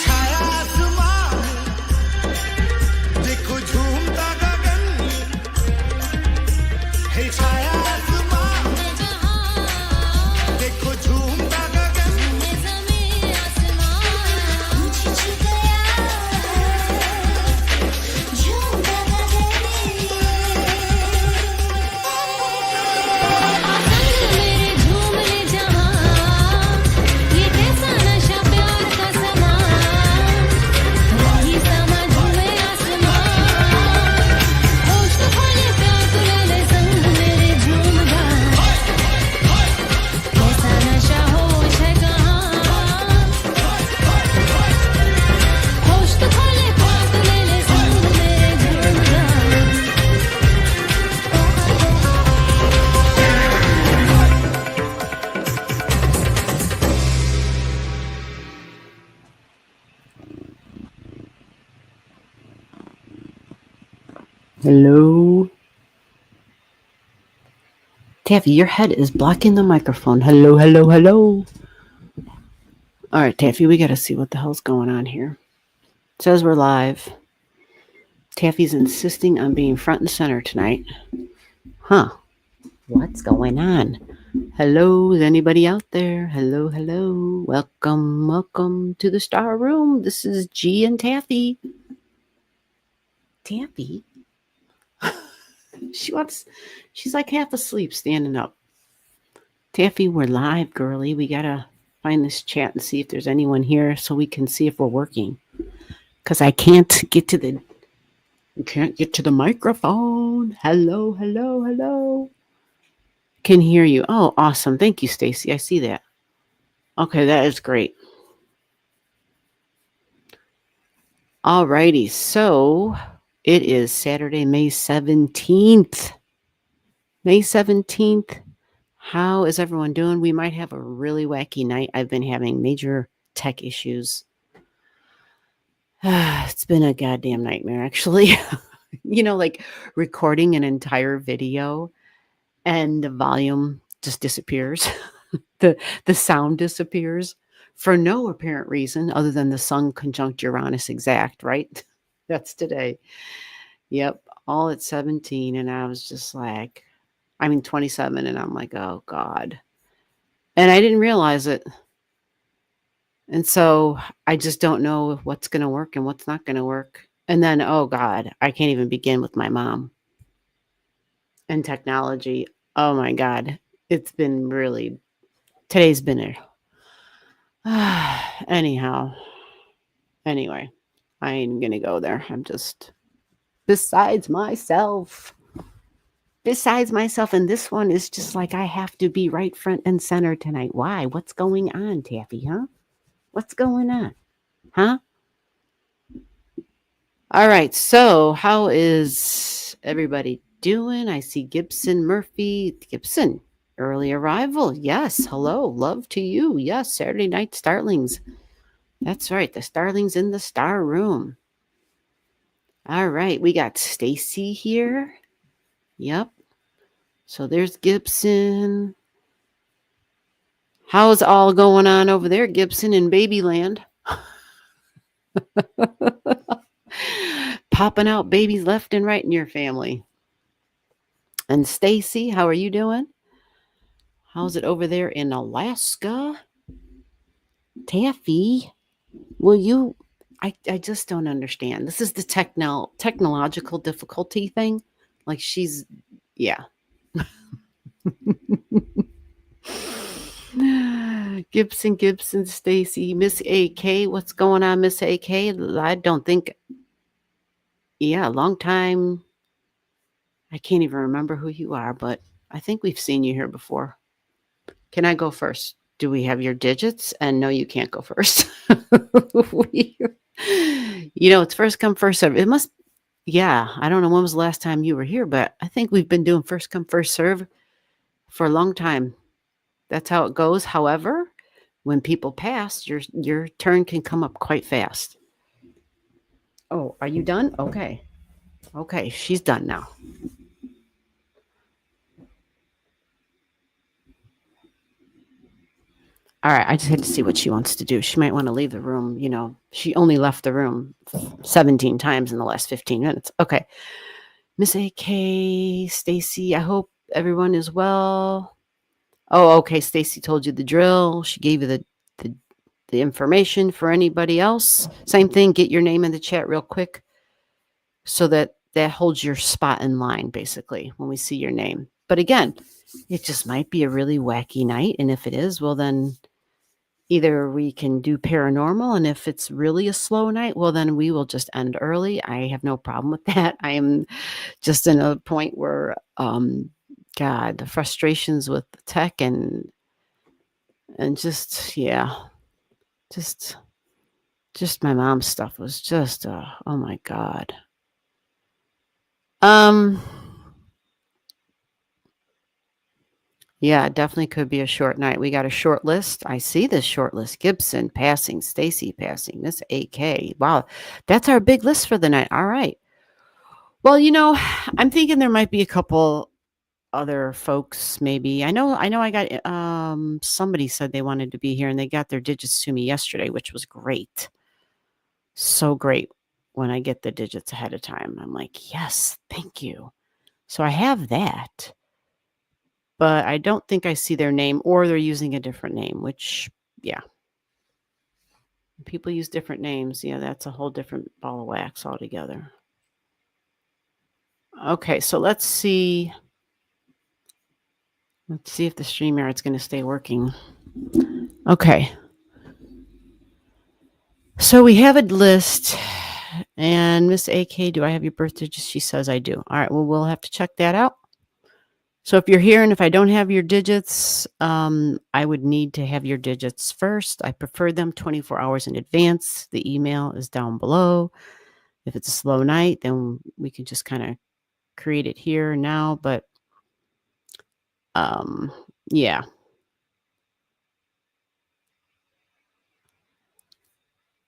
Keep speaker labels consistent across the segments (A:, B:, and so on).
A: छाया आसमान देखो झूमता गगन है छाया आसमान देखो झूमता गगन
B: Hello? Taffy, your head is blocking the microphone. Hello, hello, hello. All right, Taffy, we got to see what the hell's going on here. It says we're live. Taffy's insisting on being front and center tonight. Huh. What's going on? Hello, is anybody out there? Hello, hello. Welcome, welcome to the Star Room. This is G and Taffy. Taffy? She's like half asleep standing up. Taffy, we're live, girly. We gotta find this chat and see if there's anyone here so we can see if we're working. Because I can't get to the microphone. Hello, hello, hello. Can hear you. Oh, awesome. Thank you, Stacy. I see that. Okay, that is great. All righty. So it is Saturday, May 17th. May 17th. How is everyone doing? We might have a really wacky night. I've been having major tech issues. It's been a goddamn nightmare, actually. Like recording an entire video and the volume just disappears. The sound disappears for no apparent reason other than the Sun conjunct Uranus exact, right? That's today. Yep, all at 17. And I was just like, 27. And I'm like, oh, God. And I didn't realize it. And so I just don't know what's going to work and what's not going to work. And then, oh, God, I can't even begin with my mom and technology. Oh, my God. It's been really, today's been anyhow. Anyway, I ain't going to go there. I'm just besides myself. And this one is just like, I have to be right front and center tonight. Why? What's going on, Taffy, huh? What's going on? Huh? All right. So how is everybody doing? I see Gibson Murphy. Gibson, early arrival. Yes. Hello. Love to you. Yes. Saturday night starlings. That's right. The starlings in the star room. All right. We got Stacy here. Yep. So there's Gibson. How's all going on over there, Gibson, in Babyland? Popping out babies left and right in your family. And Stacy, how are you doing? How's it over there in Alaska? Taffy, will you... I just don't understand. This is the technological difficulty thing. Like she's... Yeah. Gibson, Stacy, Miss AK. What's going on, Miss AK? I don't think... Yeah, long time. I can't even remember who you are, but I think we've seen you here before. Can I go first? Do we have your digits? And no, you can't go first. It's first come, first serve. It must... Yeah, I don't know when was the last time you were here, but I think we've been doing first come, first serve for a long time. That's how it goes. However, when people pass, your turn can come up quite fast. Oh, are you done? Okay. Okay, she's done now. All right, I just had to see what she wants to do. She might want to leave the room. You know, she only left the room 17 times in the last 15 minutes. Okay. Miss AK, Stacy, I hope everyone is well. Oh, okay. Stacy told you the drill. She gave you the the information for anybody else. Same thing. Get your name in the chat real quick so that that holds your spot in line, basically, when we see your name. But again, it just might be a really wacky night. And if it is, well, then either we can do paranormal. And if it's really a slow night, well, then we will just end early. I have no problem with that. I am just in a point where, God, the frustrations with the tech and just, yeah, just my mom's stuff was just, oh my God. Um, yeah, it definitely could be a short night. We got a short list. I see this short list. Gibson passing, Stacy passing, Miss AK. Wow, that's our big list for the night. All right. Well, I'm thinking there might be a couple other folks maybe. I got somebody said they wanted to be here and they got their digits to me yesterday, which was great. So great when I get the digits ahead of time. I'm like, "Yes, thank you." So I have that. But I don't think I see their name or they're using a different name, which yeah. People use different names. Yeah, that's a whole different ball of wax altogether. Okay, so let's see. Let's see if the StreamYard's going to stay working. Okay. So we have a list. And Miss AK, do I have your birth digits? She says I do. All right, well, we'll have to check that out. So if you're here and if I don't have your digits, I would need to have your digits first. I prefer them 24 hours in advance. The email is down below. If it's a slow night, then we can just kind of create it here now. But yeah.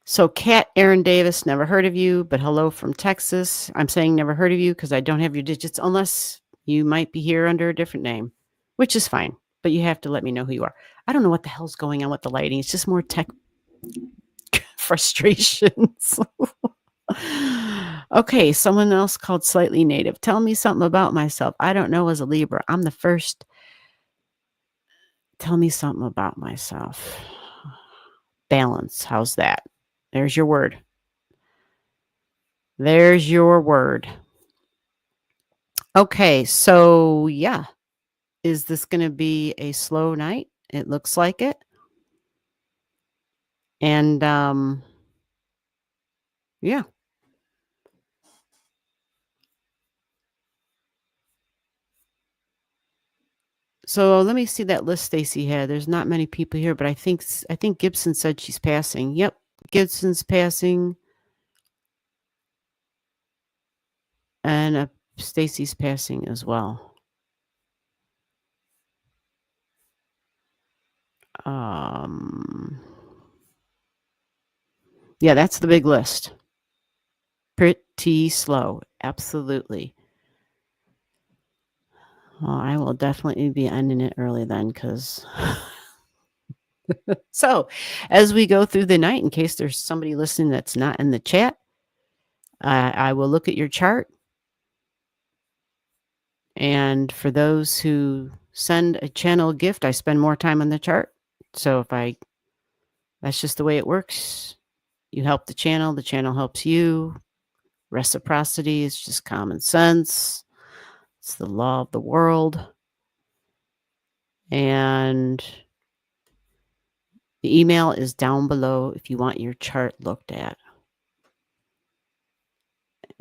B: So Kat Aaron Davis, never heard of you, but hello from Texas. I'm saying never heard of you because I don't have your digits unless you might be here under a different name, which is fine. But you have to let me know who you are. I don't know what the hell's going on with the lighting. It's just more tech frustrations. Okay, someone else called Slightly Native. Tell me something about myself. I don't know as a Libra. I'm the first. Tell me something about myself. Balance. How's that? There's your word. There's your word. Okay, so yeah. Is this going to be a slow night? It looks like it. And yeah. So let me see that list Stacy had. There's not many people here, but I think Gibson said she's passing. Yep, Gibson's passing. And Stacy's passing as well. Yeah, that's the big list. Pretty slow. Absolutely. Well, I will definitely be ending it early then because so as we go through the night, in case there's somebody listening that's not in the chat, I will look at your chart. And for those who send a channel gift, I spend more time on the chart. So that's just the way it works. You help the channel helps you. Reciprocity is just common sense. It's the law of the world. And the email is down below if you want your chart looked at.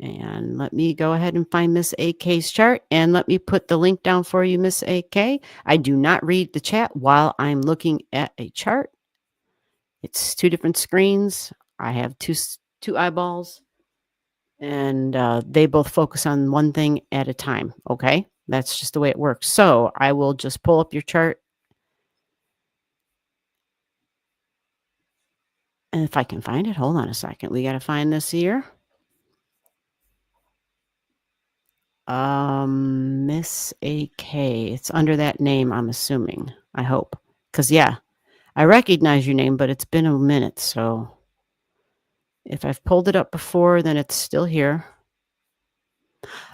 B: And let me go ahead and find Miss AK's chart and let me put the link down for you, Miss AK. I do not read the chat while I'm looking at a chart. It's two different screens. I have two eyeballs and they both focus on one thing at a time. Okay. That's just the way it works. So I will just pull up your chart. And if I can find it, hold on a second. We got to find this here. Miss AK. It's under that name, I'm assuming. I hope. Because, yeah, I recognize your name, but it's been a minute, so if I've pulled it up before, then it's still here.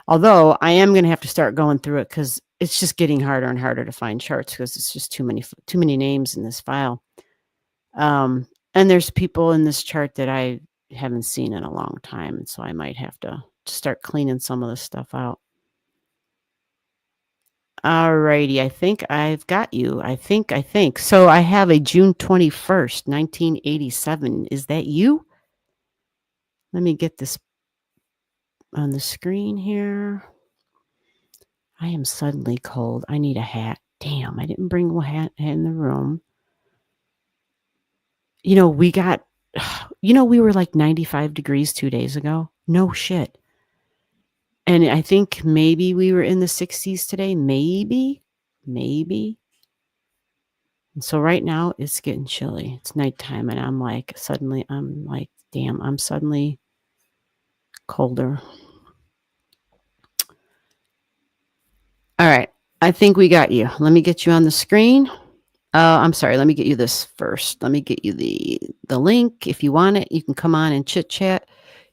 B: Although I am going to have to start going through it because it's just getting harder and harder to find charts because it's just too many names in this file. And there's people in this chart that I haven't seen in a long time, and so I might have to start cleaning some of this stuff out. Alrighty, I think I've got you. I think. So I have a June 21st, 1987. Is that you? Let me get this on the screen here. I am suddenly cold. I need a hat. Damn, I didn't bring a hat in the room. We were like 95 degrees 2 days ago. No shit. And I think maybe we were in the 60s today. Maybe. And so right now it's getting chilly. It's nighttime and I'm like, damn, I'm suddenly colder. All right. I think we got you. Let me get you on the screen. I'm sorry. Let me get you this first. Let me get you the link. If you want it, you can come on and chit chat.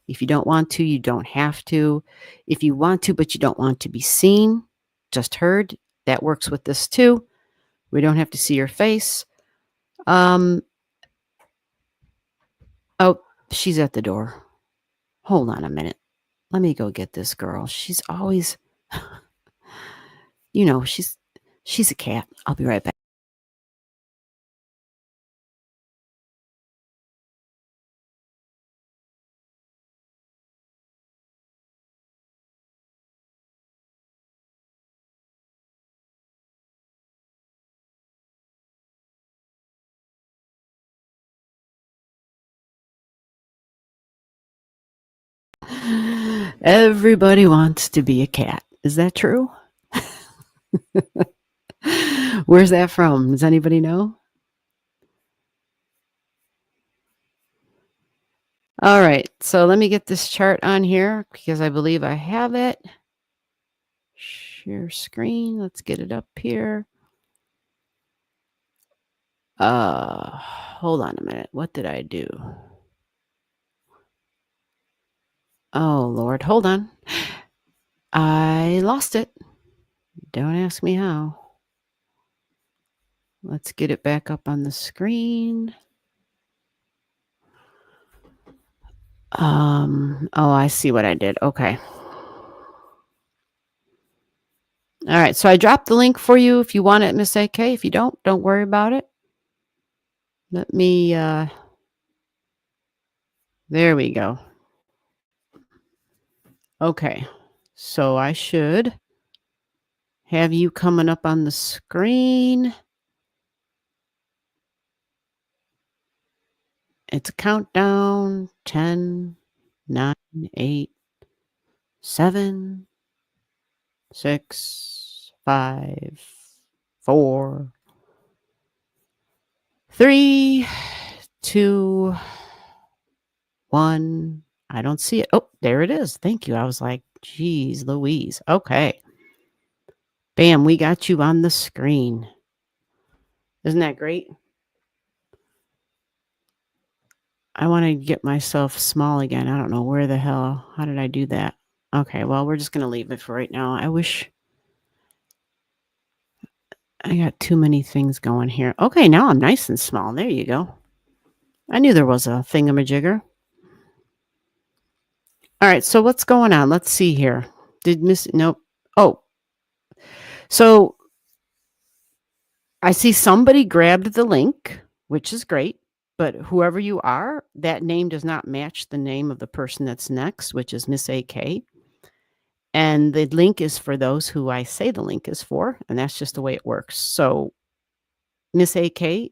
B: If you don't want to, you don't have to. If you want to, but you don't want to be seen, just heard, that works with this too. We don't have to see your face. Oh, she's at the door. Hold on a minute. Let me go get this girl. She's always, she's a cat. I'll be right back. Everybody wants to be a cat. Is that true? Where's that from? Does anybody know? All right. So let me get this chart on here because I believe I have it. Share screen. Let's get it up here. Hold on a minute. What did I do? Oh, Lord. Hold on. I lost it. Don't ask me how. Let's get it back up on the screen. Oh, I see what I did. Okay. All right. So I dropped the link for you if you want it, Miss AK. If you don't worry about it. Let me, there we go. Okay. So I should have you coming up on the screen. It's a countdown. 10, 9, 8, 7, 6, 5, 4, 3, 2, 1. I don't see it. Oh, there it is. Thank you. I was like, geez, Louise. Okay. Bam, we got you on the screen. Isn't that great? I want to get myself small again. I don't know where the hell. How did I do that? Okay, well, we're just going to leave it for right now. I wish I got too many things going here. Okay, now I'm nice and small. There you go. I knew there was a thingamajigger. All right, so what's going on? Let's see here. Nope. Oh, so I see somebody grabbed the link, which is great. But whoever you are, that name does not match the name of the person that's next, which is Miss AK. And the link is for those who I say the link is for, and that's just the way it works. So, Miss AK,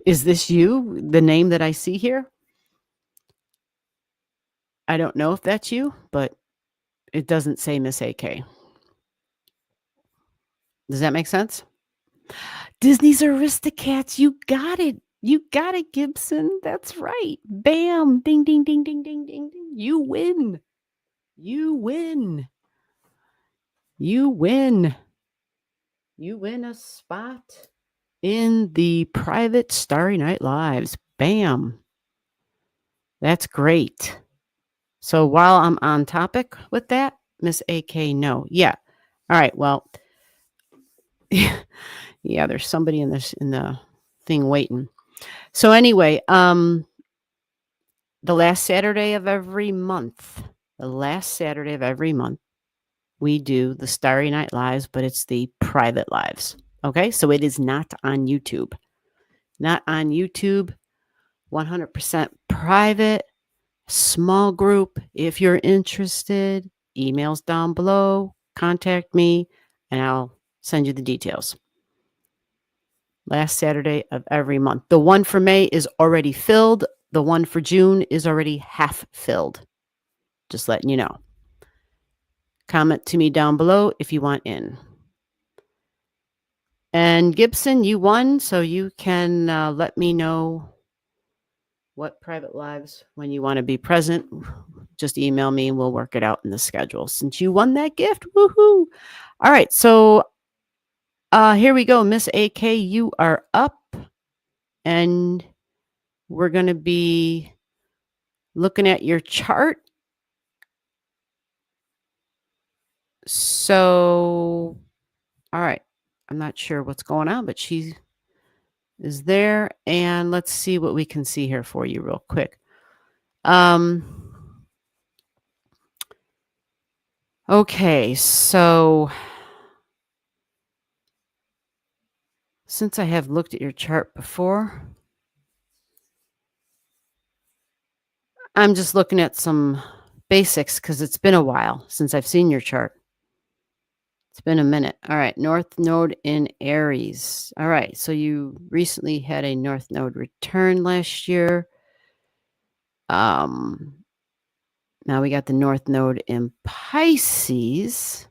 B: is this you, the name that I see here? I don't know if that's you, but it doesn't say Miss AK. Does that make sense? Disney's Aristocats. You got it. You got it, Gibson. That's right. Bam. Ding, ding, ding, ding, ding, ding, ding. You win. You win. You win. You win a spot in the private Starry Night Lives. Bam. That's great. So while I'm on topic with that, Miss AK, no. Yeah. All right. Well, yeah, there's somebody in the thing waiting. So anyway, the last Saturday of every month, we do the Starry Night Lives, but it's the private lives. Okay? So it is not on YouTube. Not on YouTube. 100% private, small group. If you're interested, emails down below, contact me, and I'll send you the details. Last Saturday of every month. The one for May is already filled. The one for June is already half filled. Just letting you know. Comment to me down below if you want in. And Gibson, you won, so you can let me know what private lives when you want to be present. Just email me and we'll work it out in the schedule. Since you won that gift, woohoo! All right, so here we go. Miss AK, you are up. And we're going to be looking at your chart. So, all right. I'm not sure what's going on, but she is there. And let's see what we can see here for you real quick. Okay, so since I have looked at your chart before, I'm just looking at some basics because it's been a while since I've seen your chart. It's been a minute. All right, North Node in Aries. All right, so you recently had a North Node return last year. Now we got the North Node in Pisces.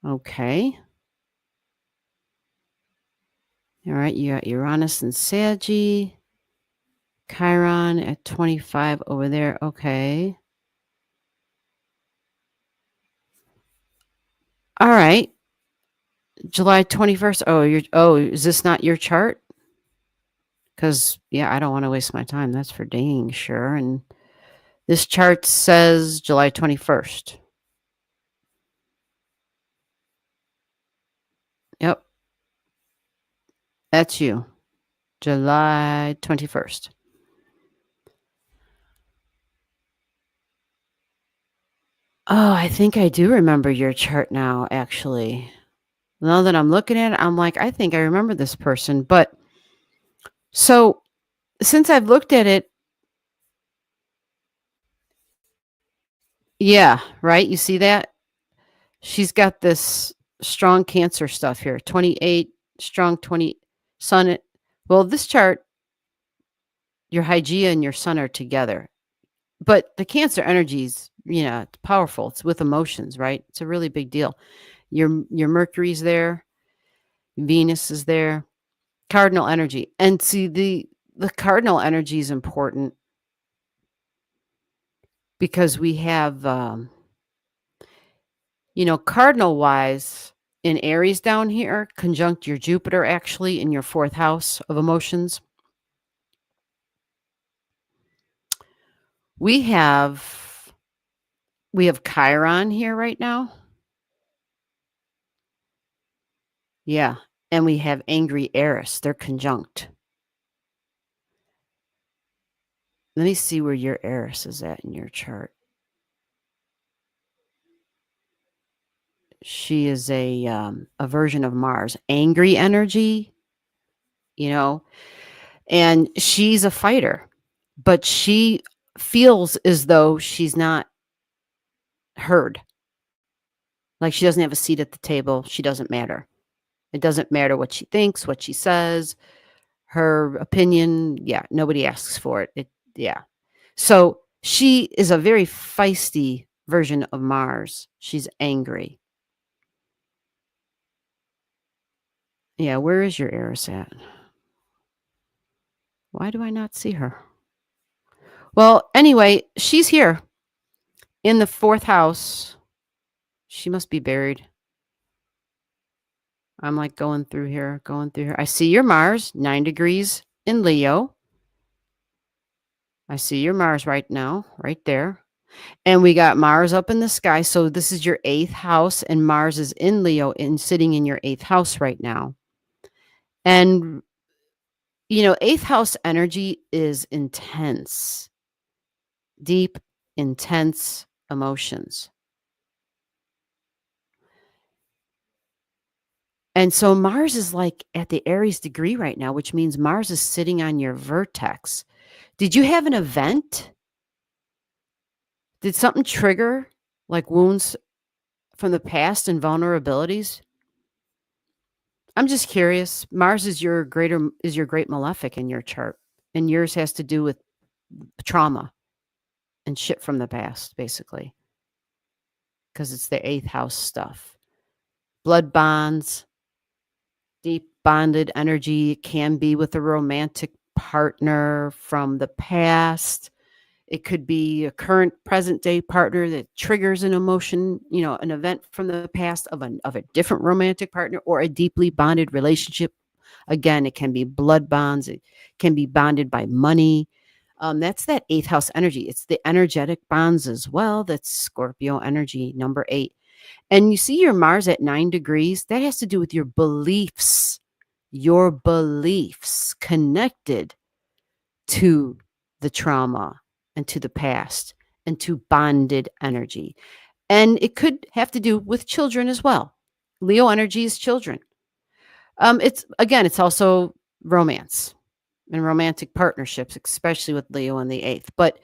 B: Okay. All right, you got Uranus and Saggy. Chiron at 25 over there. Okay. All right. July 21st. Is this not your chart? Because, yeah, I don't want to waste my time. That's for dang sure. And this chart says July 21st. Yep. That's you. July 21st. Oh, I think I do remember your chart now, actually. Now that I'm looking at it, I'm like, I think I remember this person. But so since I've looked at it, yeah, right? You see that? She's got this strong Cancer stuff here. 28, strong 20, Sun. Well, this chart, your Hygeia and your Sun are together. But the Cancer energies, it's powerful. It's with emotions, right? It's a really big deal. Your Mercury's there. Venus is there. Cardinal energy. And see, the cardinal energy is important because we have, cardinal wise in Aries down here, conjunct your Jupiter actually in your 4th house of emotions. We have Chiron here right now. Yeah. And we have angry Eris. They're conjunct. Let me see where your Eris is at in your chart. She is a version of Mars. Angry energy, and she's a fighter, but she feels as though she's not heard. Like she doesn't have a seat at the table. She doesn't matter. It doesn't matter what she thinks, what she says, her opinion. Yeah, nobody asks for it. Yeah. So she is a very feisty version of Mars. She's angry. Yeah, where is your Eris at? Why do I not see her? Well, anyway, she's here in the 4th house. She must be buried. I'm like going through here, going through here. I see your Mars, 9 degrees in Leo. I see your Mars right now, right there. And we got Mars up in the sky. So this is your 8th house, and Mars is in Leo and sitting in your 8th house right now. And, 8th house energy is intense, deep, intense emotions. And so Mars is like at the Aries degree right now, which means Mars is sitting on your vertex. Did you have an event? Did something trigger like wounds from the past and vulnerabilities? I'm just curious. Mars is your great malefic in your chart, and yours has to do with trauma and shit from the past, basically, because it's the 8th house stuff. Blood bonds, deep bonded energy. It can be with a romantic partner from the past. It could be a current present day partner that triggers an emotion, an event from the past of a different romantic partner or a deeply bonded relationship. Again, it can be blood bonds. It can be bonded by money. That's that 8th house energy. It's the energetic bonds as well. That's Scorpio energy, number 8. And you see your Mars at 9 degrees. That has to do with your beliefs connected to the trauma and to the past and to bonded energy. And it could have to do with children as well. Leo energy is children. It's also romance and romantic partnerships, especially with Leo in the 8th, but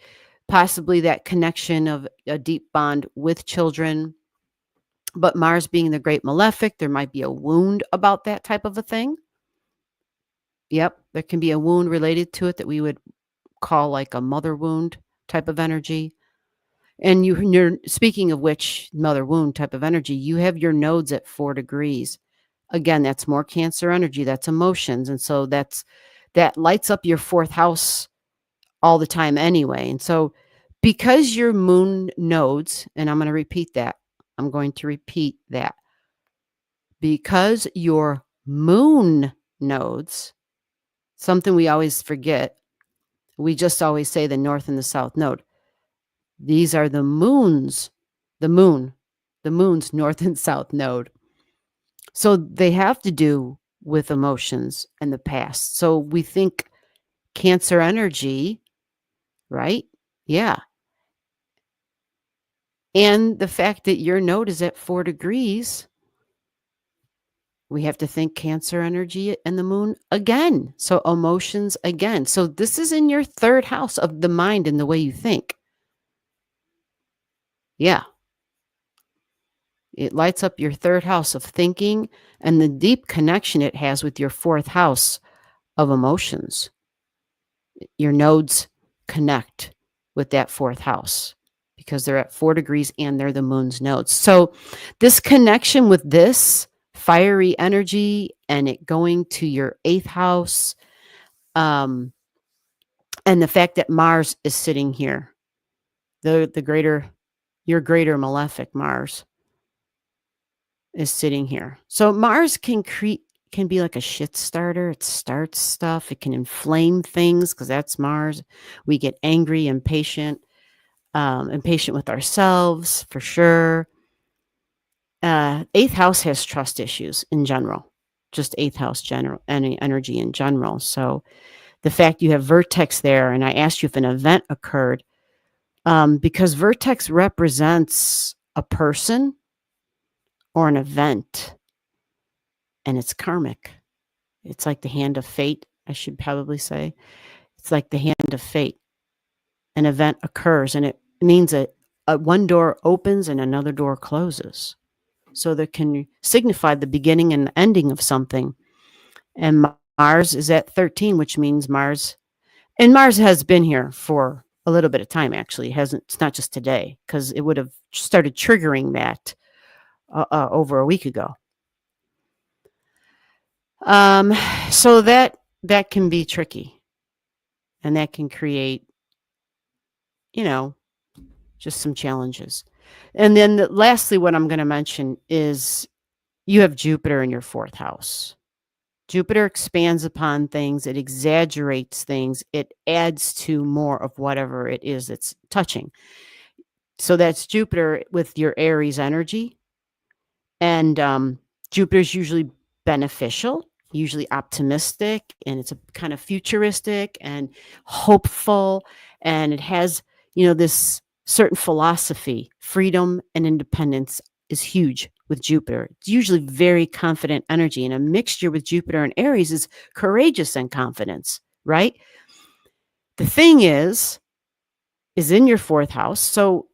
B: possibly that connection of a deep bond with children. But Mars being the great malefic, there might be a wound about that type of a thing. Yep, there can be a wound related to it that we would call like a mother wound type of energy. And you're speaking of which, mother wound type of energy, you have your nodes at 4 degrees. Again, that's more Cancer energy, that's emotions. And so that lights up your 4th house all the time anyway. And so because your moon nodes, and I'm going to repeat that, because your moon nodes, something we always forget, we just always say the north and the south node. These are the moon's north and south node. So they have to do with emotions and the past. So we think Cancer energy, right? Yeah. And the fact that your node is at 4 degrees, we have to think Cancer energy and the moon again. So emotions again. So this is in your 3rd house of the mind and the way you think. Yeah. It lights up your 3rd house of thinking and the deep connection it has with your 4th house of emotions. Your nodes connect with that 4th house because they're at 4 degrees and they're the moon's nodes. So this connection with this fiery energy and it going to your 8th house, and the fact that Mars is sitting here, your greater malefic Mars is sitting here. So Mars can be like a shit starter. It starts stuff. It can inflame things because that's Mars. We get angry, impatient with ourselves for sure. 8th house has trust issues in general, just 8th house general energy in general. So the fact you have vertex there, and I asked you if an event occurred, because vertex represents a person or an event, and it's karmic. It's like the hand of fate, I should probably say. It's like the hand of fate. An event occurs, and it means that one door opens and another door closes. So that can signify the beginning and the ending of something. And Mars is at 13, which means Mars has been here for a little bit of time, actually. It's not just today, because it would have started triggering that over a week ago. So that can be tricky, and that can create, just some challenges. And then lastly, what I'm going to mention is you have Jupiter in your 4th house. Jupiter expands upon things, it exaggerates things, it adds to more of whatever it is it's touching. So that's Jupiter with your Aries energy. And Jupiter's usually beneficial, usually optimistic, and it's a kind of futuristic and hopeful. And it has, this certain philosophy. Freedom and independence is huge with Jupiter. It's usually very confident energy. And a mixture with Jupiter and Aries is courageous and confidence, right? The thing is in your 4th house. So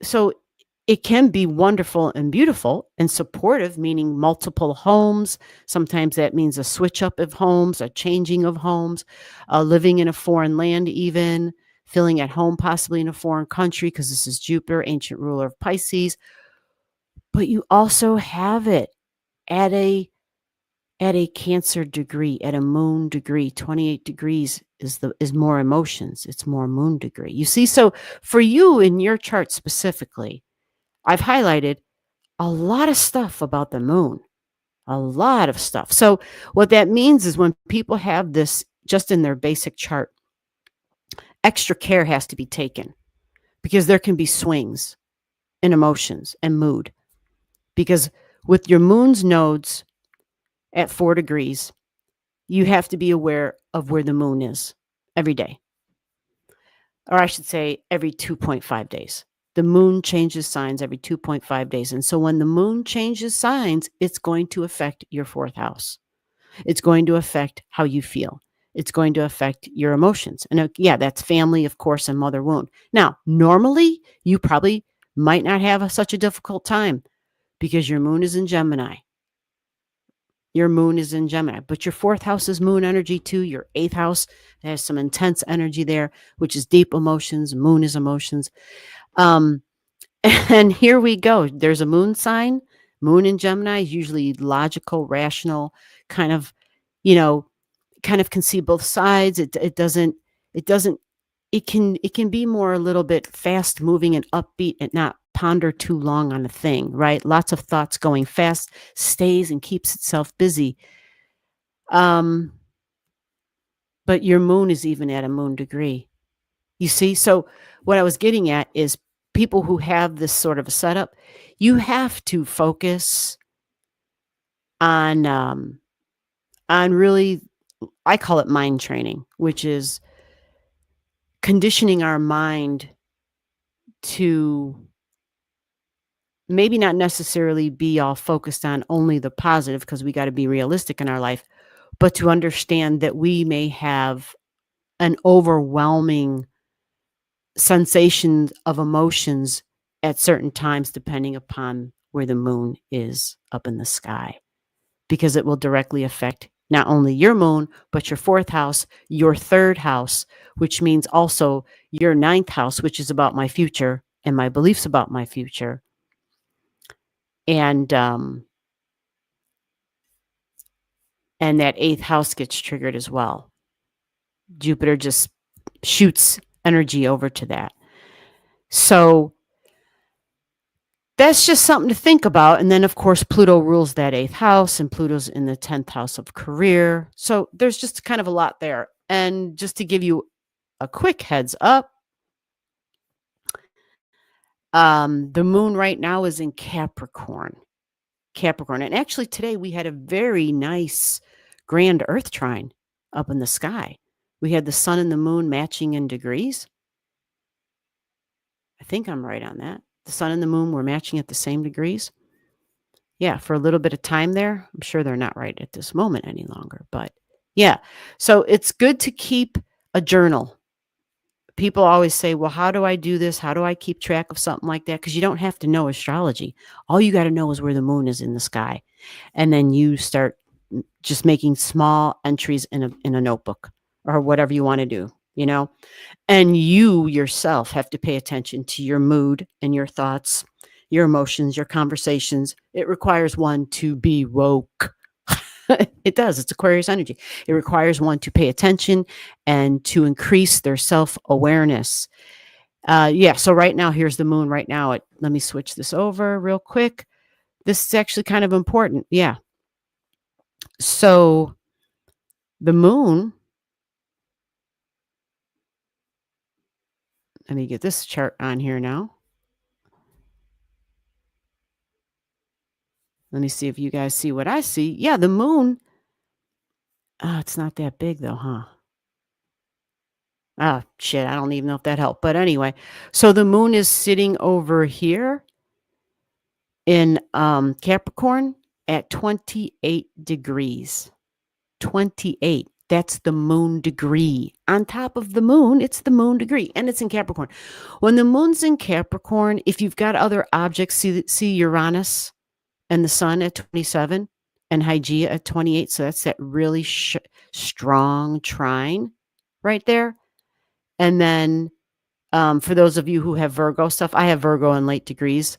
B: it can be wonderful and beautiful and supportive, meaning multiple homes. Sometimes that means a switch up of homes, a changing of homes, living in a foreign land, even feeling at home, possibly in a foreign country, because this is Jupiter, ancient ruler of Pisces. But you also have it at a Cancer degree, at a moon degree. 28 degrees is more emotions. It's more moon degree. You see, so for you in your chart specifically, I've highlighted a lot of stuff about the moon, a lot of stuff. So what that means is when people have this just in their basic chart, extra care has to be taken because there can be swings in emotions and mood. Because with your moon's nodes at 4 degrees, you have to be aware of where the moon is every day. Or I should say every 2.5 days. The moon changes signs every 2.5 days. And so when the moon changes signs, it's going to affect your 4th house. It's going to affect how you feel. It's going to affect your emotions. And yeah, that's family, of course, and mother wound. Now, normally, you probably might not have such a difficult time because your moon is in Gemini. Your moon is in Gemini, but your 4th house is moon energy too. Your 8th house has some intense energy there, which is deep emotions. Moon is emotions. And here we go. There's a moon sign. Moon in Gemini is usually logical, rational, kind of, can see both sides. It can be more a little bit fast moving and upbeat and not ponder too long on a thing, right? Lots of thoughts going fast, stays and keeps itself busy. But your moon is even at a moon degree. You see? So what I was getting at is people who have this sort of a setup, you have to focus on really, I call it mind training, which is conditioning our mind to maybe not necessarily be all focused on only the positive, because we got to be realistic in our life, but to understand that we may have an overwhelming sensation of emotions at certain times, depending upon where the moon is up in the sky, because it will directly affect not only your moon, but your 4th house, your 3rd house, which means also your 9th house, which is about my future and my beliefs about my future. And that 8th house gets triggered as well. Jupiter just shoots energy over to that. So that's just something to think about. And then, of course, Pluto rules that 8th house, and Pluto's in the 10th house of career. So there's just kind of a lot there. And just to give you a quick heads up, the moon right now is in Capricorn. And actually today we had a very nice grand earth trine up in the sky. We had the sun and the moon matching in degrees. I think I'm right on that. The sun and the moon were matching at the same degrees. Yeah, for a little bit of time there. I'm sure they're not right at this moment any longer, but yeah. So it's good to keep a journal. People always say, well, how do I do this? How do I keep track of something like that? Because you don't have to know astrology. All you got to know is where the moon is in the sky. And then you start just making small entries in a notebook or whatever you want to do, and you yourself have to pay attention to your mood and your thoughts, your emotions, your conversations. It requires one to be woke. It does. It's Aquarius energy. It requires one to pay attention and to increase their self-awareness. Yeah. So right now, here's the moon right now. Let me switch this over real quick. This is actually kind of important. Yeah. So the moon, let me get this chart on here now. Let me see if you guys see what I see. Yeah, the moon. It's not that big though, huh? Shit, I don't even know if that helped. But anyway, so the moon is sitting over here in Capricorn at 28 degrees. 28. That's the moon degree. On top of the moon, it's the moon degree, and it's in Capricorn. When the moon's in Capricorn, if you've got other objects, see Uranus and the sun at 27 and Hygeia at 28. So that's that really strong trine right there. And then for those of you who have Virgo stuff, I have Virgo in late degrees.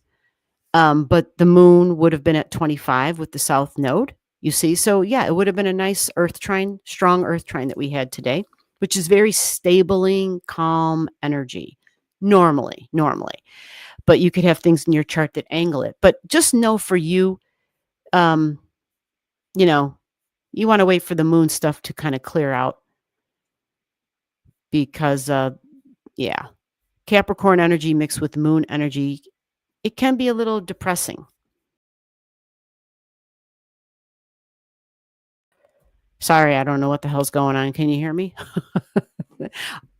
B: But the moon would have been at 25 with the south node, you see. So yeah, it would have been a nice earth trine, strong earth trine that we had today, which is very stabling, calm energy normally. But you could have things in your chart that angle it. But just know for you, um, you know, you want to wait for the moon stuff to kind of clear out because, yeah, Capricorn energy mixed with moon energy, it can be a little depressing. Sorry, I don't know what the hell's going on. Can you hear me?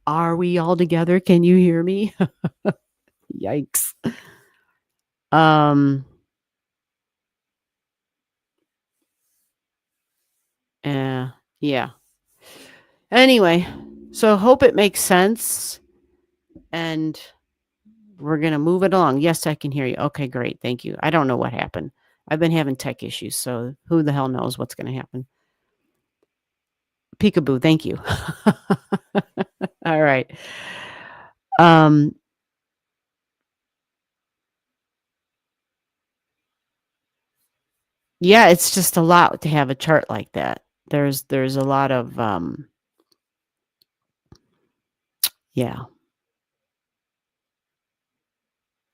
B: Are we all together? Can you hear me? Yikes. Yeah. Anyway, so hope it makes sense. And we're going to move it along. Yes, I can hear you. Okay, great. Thank you. I don't know what happened. I've been having tech issues, so who the hell knows what's going to happen. Peekaboo, thank you. All right. Yeah, it's just a lot to have a chart like that. There's a lot of yeah.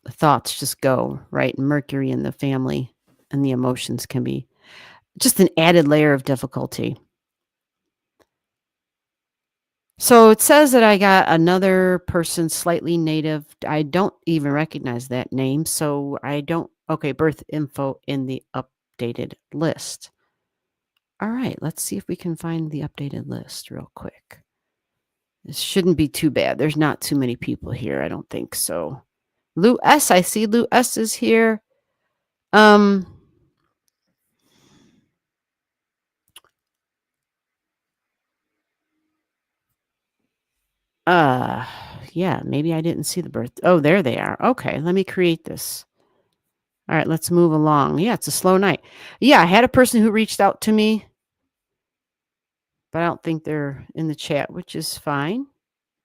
B: The thoughts just go, right? Mercury in the family and the emotions can be just an added layer of difficulty. So it says that I got another person slightly native. I don't even recognize that name. So I don't. Okay, birth info in the updated list. All right, let's see if we can find the updated list real quick. This shouldn't be too bad. There's not too many people here. I don't think so. Lou S. I see Lou S. is here. Yeah, maybe I didn't see the birth. Oh, there they are. Okay, let me create this. All right, let's move along. Yeah, it's a slow night. Yeah, I had a person who reached out to me, but I don't think they're in the chat, which is fine.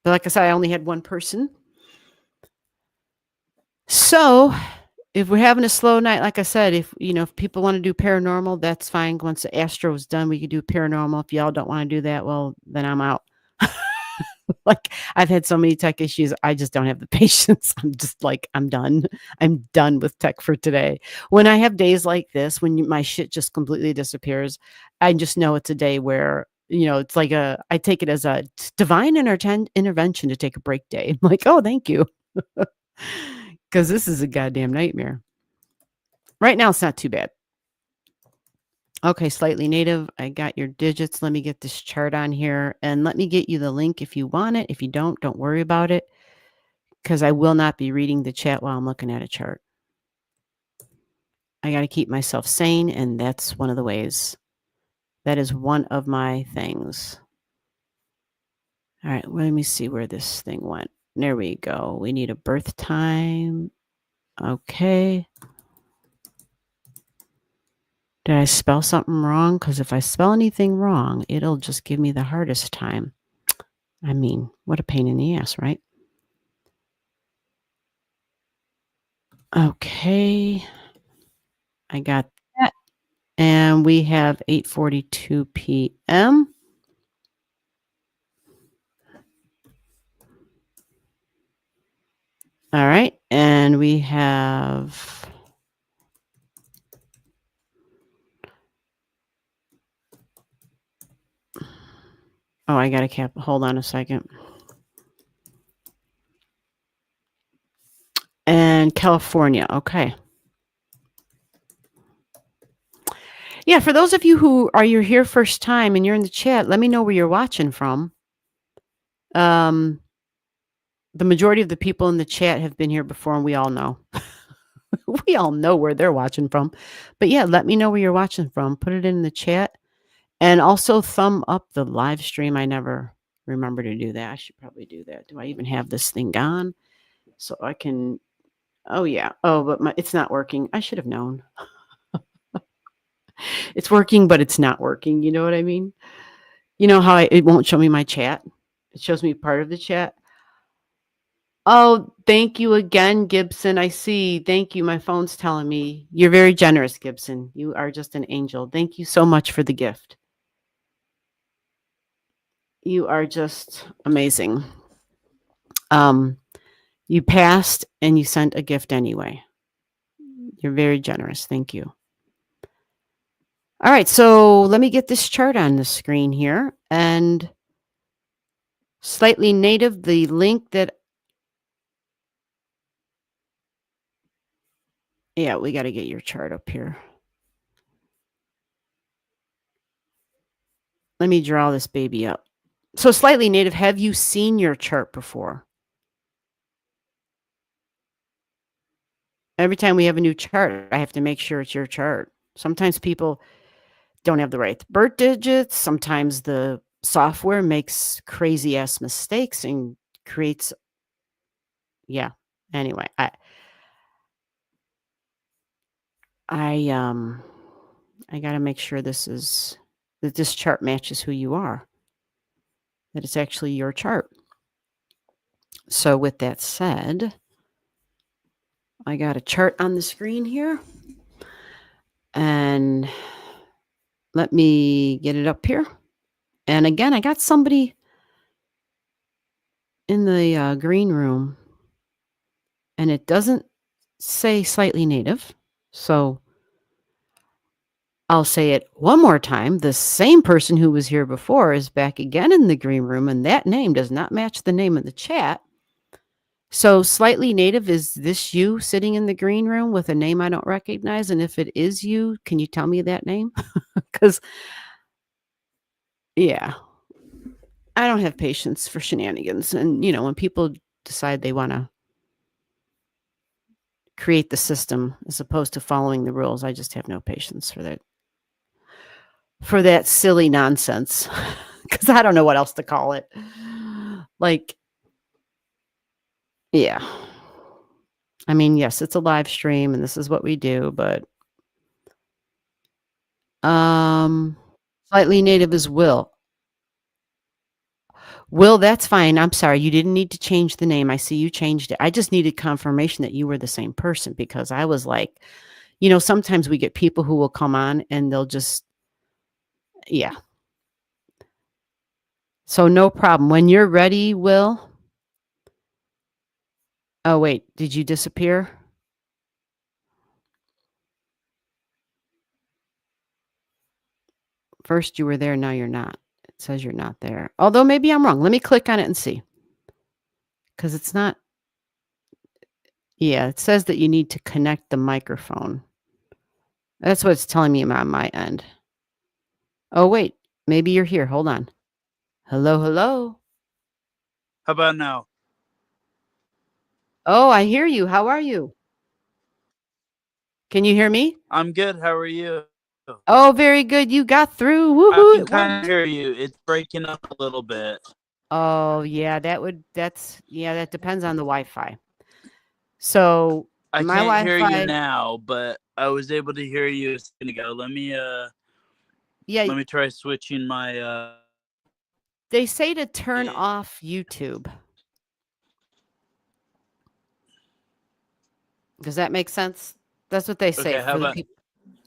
B: But like I said, I only had one person. So if we're having a slow night, like I said, if people want to do paranormal, that's fine. Once the astro is done, we can do paranormal. If y'all don't want to do that, well, then I'm out. Like I've had so many tech issues, I just don't have the patience. I'm just like, I'm done. I'm done with tech for today. When I have days like this, when my shit just completely disappears, I just know it's a day where, it's like I take it as a divine intervention to take a break day. I'm like, oh, thank you. Because this is a goddamn nightmare. Right now, it's not too bad. Okay, slightly native. I got your digits. Let me get this chart on here and let me get you the link if you want it. If you don't worry about it because I will not be reading the chat while I'm looking at a chart. I got to keep myself sane, and that's one of the ways. That is one of my things. All right, let me see where this thing went. There we go. We need a birth time. Okay. Did I spell something wrong? Because if I spell anything wrong, it'll just give me the hardest time. I mean, what a pain in the ass, right? Okay. I got that. And we have 8:42 p.m. All right. And we have Oh, I got a cap. Hold on a second. And California. Okay. Yeah, for those of you who are you're here first time and you're in the chat, let me know where you're watching from. Um, the majority of the people in the chat have been here before, and we all know. We all know where they're watching from. But yeah, let me know where you're watching from. Put it in the chat. And also thumb up the live stream. I never remember to do that. I should probably do that. Do I even have this thing gone? So I can. Oh, yeah. Oh, but it's not working. I should have known. It's working, but it's not working. You know what I mean? You know how it won't show me my chat? It shows me part of the chat. Oh, thank you again, Gibson. I see. Thank you. My phone's telling me. You're very generous, Gibson. You are just an angel. Thank you so much for the gift. You are just amazing. You passed and you sent a gift anyway. You're very generous. Thank you. All right, so let me get this chart on the screen here. And Slightly Native, the link that... Yeah, we got to get your chart up here. Let me draw this baby up. So Slightly Native, have you seen your chart before? Every time we have a new chart, I have to make sure it's your chart. Sometimes people don't have the right birth digits. Sometimes the software makes crazy ass mistakes and creates... Yeah. Anyway, I got to make sure that this chart matches who you are. That it's actually your chart. So with that said, I got a chart on the screen here. And let me get it up here. And again, I got somebody in the green room, and it doesn't say Slightly Native. So I'll say it one more time. The same person who was here before is back again in the green room, and that name does not match the name in the chat. So Slightly Native, is this you sitting in the green room with a name I don't recognize? And if it is you, can you tell me that name? Because, yeah, I don't have patience for shenanigans. And, when people decide they want to create the system as opposed to following the rules, I just have no patience for that silly nonsense. Because I don't know what else to call it. Like, yeah. I mean, yes, it's a live stream and this is what we do, but Slightly Native is Will. Will, that's fine. I'm sorry. You didn't need to change the name. I see you changed it. I just needed confirmation that you were the same person, because I was like, sometimes we get people who will come on and they'll just, yeah. So no problem. When you're ready, Will. Oh, wait, did you disappear? First you were there, now you're not. It says you're not there. Although maybe I'm wrong. Let me click on it and see. Because it's not. Yeah, it says that you need to connect the microphone. That's what it's telling me on my end. Oh, wait, maybe you're here. Hold on. Hello, hello.
C: How about now?
B: Oh, I hear you. How are you? Can you hear me?
C: I'm good. How are you?
B: Oh, very good. You got through.
C: I
B: Woohoo.
C: can kind of hear you. It's breaking up a little bit.
B: Oh, yeah, that depends on the Wi-Fi. So
C: I
B: my
C: can't hear
B: Wi-Fi...
C: you now, but I was able to hear you a second ago. Let me try switching my
B: They say to turn off YouTube. Does that make sense? That's what they say.
C: Okay,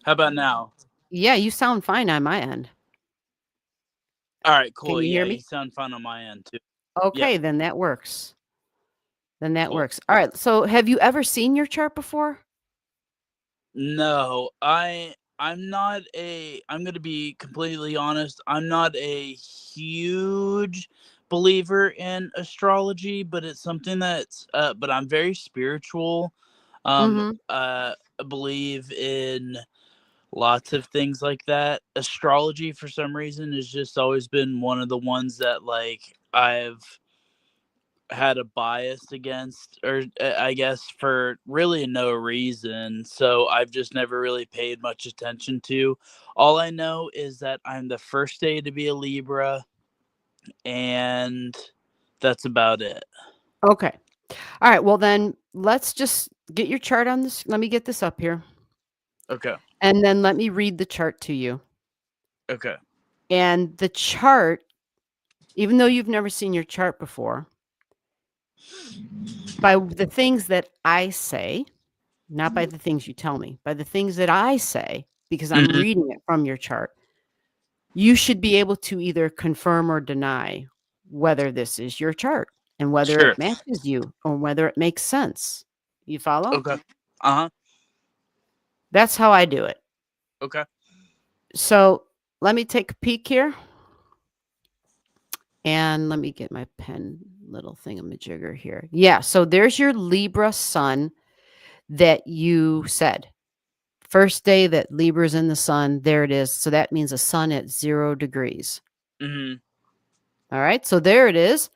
C: how about now?
B: Yeah, you sound fine on my end.
C: All right, cool.
B: Can you hear me?
C: You sound fine on my end too.
B: Okay,
C: Yep.
B: then that works. Cool.
C: Works.
B: All right. So have you ever seen your chart before?
C: No, I'm not I'm going to be completely honest. I'm not a huge huge believer in astrology, but it's something that's but I'm very spiritual.
B: Mm-hmm.
C: I believe in lots of things like that. Astrology, for some reason, has just always been one of the ones that like I've had a bias against, or I guess for really no reason. So I've just never really paid much attention to. All I know is that I'm the first day to be a Libra, and that's about it.
B: Okay. All right. Well, then let's just get your chart on this. Let me get this up here.
C: Okay.
B: And then let me read the chart to you.
C: Okay.
B: And the chart, even though you've never seen your chart before, by the things that I say, not by the things you tell me, by the things that I say, because I'm
C: Mhm.
B: reading it from your chart, you should be able to either confirm or deny whether this is your chart and whether
C: Sure.
B: it matches you or whether it makes sense. You follow?
C: Okay. Uh-huh.
B: That's how I do it.
C: Okay.
B: So let me take a peek here. And let me get my pen little thingamajigger here. Yeah, so there's your Libra sun that you said. First day that Libra's in the sun, there it is. So that means a sun at 0 degrees.
C: Mhm.
B: All right, so there it is.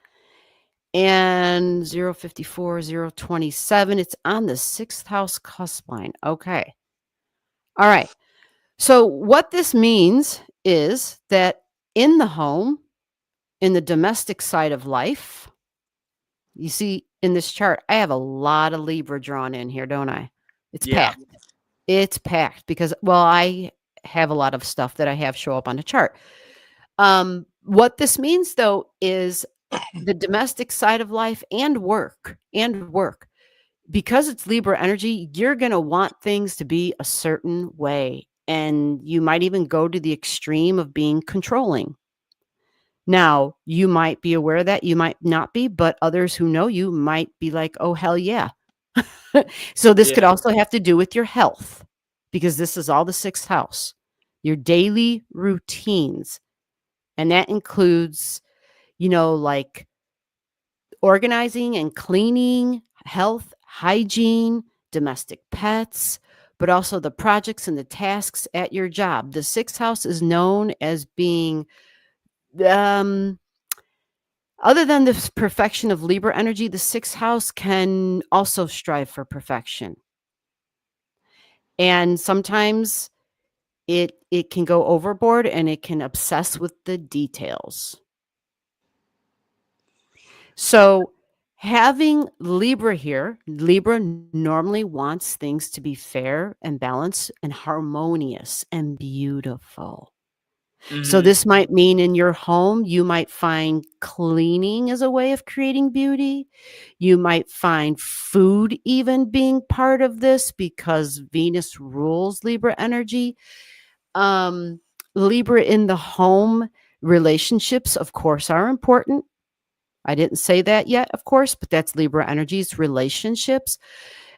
B: And 054, 027, it's on the 6th house cusp line. Okay. All right. So what this means is that in the home, in the domestic side of life, you see in this chart, I have a lot of Libra drawn in here, don't I? It's
C: Yeah.
B: packed. It's packed because, well, I have a lot of stuff that I have show up on the chart. What this means, though, is the domestic side of life and work, because it's Libra energy, you're going to want things to be a certain way. And you might even go to the extreme of being controlling. Now, you might be aware of that, you might not be, but others who know you might be like, oh, hell yeah. So this could
C: Yeah.
B: also have to do with your health, because this is all the 6th house, your daily routines. And that includes, like organizing and cleaning, health, hygiene, domestic pets, but also the projects and the tasks at your job. The 6th house is known as being, other than the perfection of Libra energy, the 6th house can also strive for perfection. And sometimes it can go overboard and it can obsess with the details. So having Libra here, Libra normally wants things to be fair and balanced and harmonious and beautiful. So
C: Mhm.
B: this might mean in your home, you might find cleaning as a way of creating beauty. You might find food even being part of this because Venus rules Libra energy. Libra in the home, relationships, of course, are important. I didn't say that yet, of course, but that's Libra energies, relationships.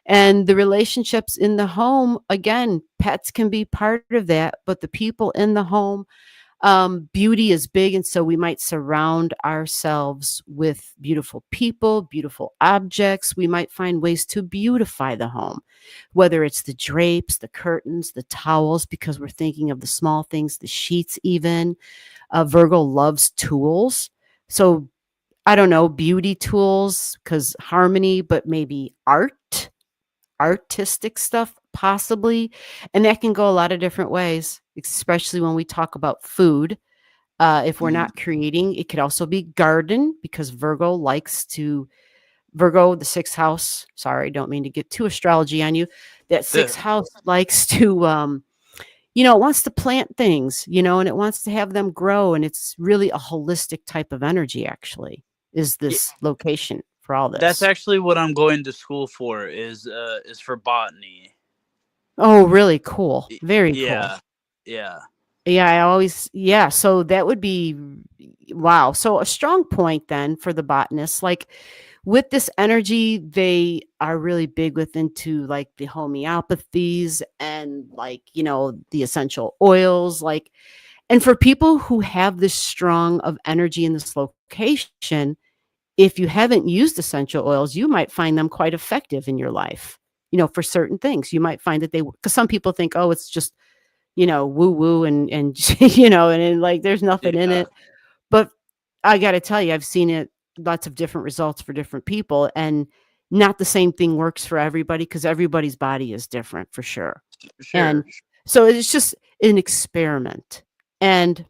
B: And the relationships in the home, again, pets can be part of that, but the people in the home, beauty is big. And so we might surround ourselves with beautiful people, beautiful objects. We might find ways to beautify the home, whether it's the drapes, the curtains, the towels, because we're thinking of the small things, the sheets, even. Virgo loves tools. So I don't know, beauty tools, because harmony, but maybe artistic stuff, possibly. And that can go a lot of different ways, especially when we talk about food. If we're not creating, it could also be garden, because Virgo, the 6th house, sorry, don't mean to get too astrology on you. That 6th house likes to, it wants to plant things, and it wants to have them grow. And it's really a holistic type of energy, actually, is
C: Yeah,
B: this location for all
C: that's
B: this.
C: actually what I'm going to school for is for botany.
B: Oh, really cool. Very cool.
C: Yeah. Yeah.
B: Yeah, so that would be wow. So a strong point then for the botanists, like with this energy, they are really big into like the homeopathies and like, the essential oils, like, And for people who have this strong of energy in this location, if you haven't used essential oils, you might find them quite effective in your life, for certain things. You might find that because some people think, oh, it's just, woo woo and, and like there's nothing in
C: Yeah.
B: it. But I got to tell you, I've seen it, lots of different results for different people. And not the same thing works for everybody because everybody's body is different for sure. And
C: Sure.
B: so it's just an experiment. And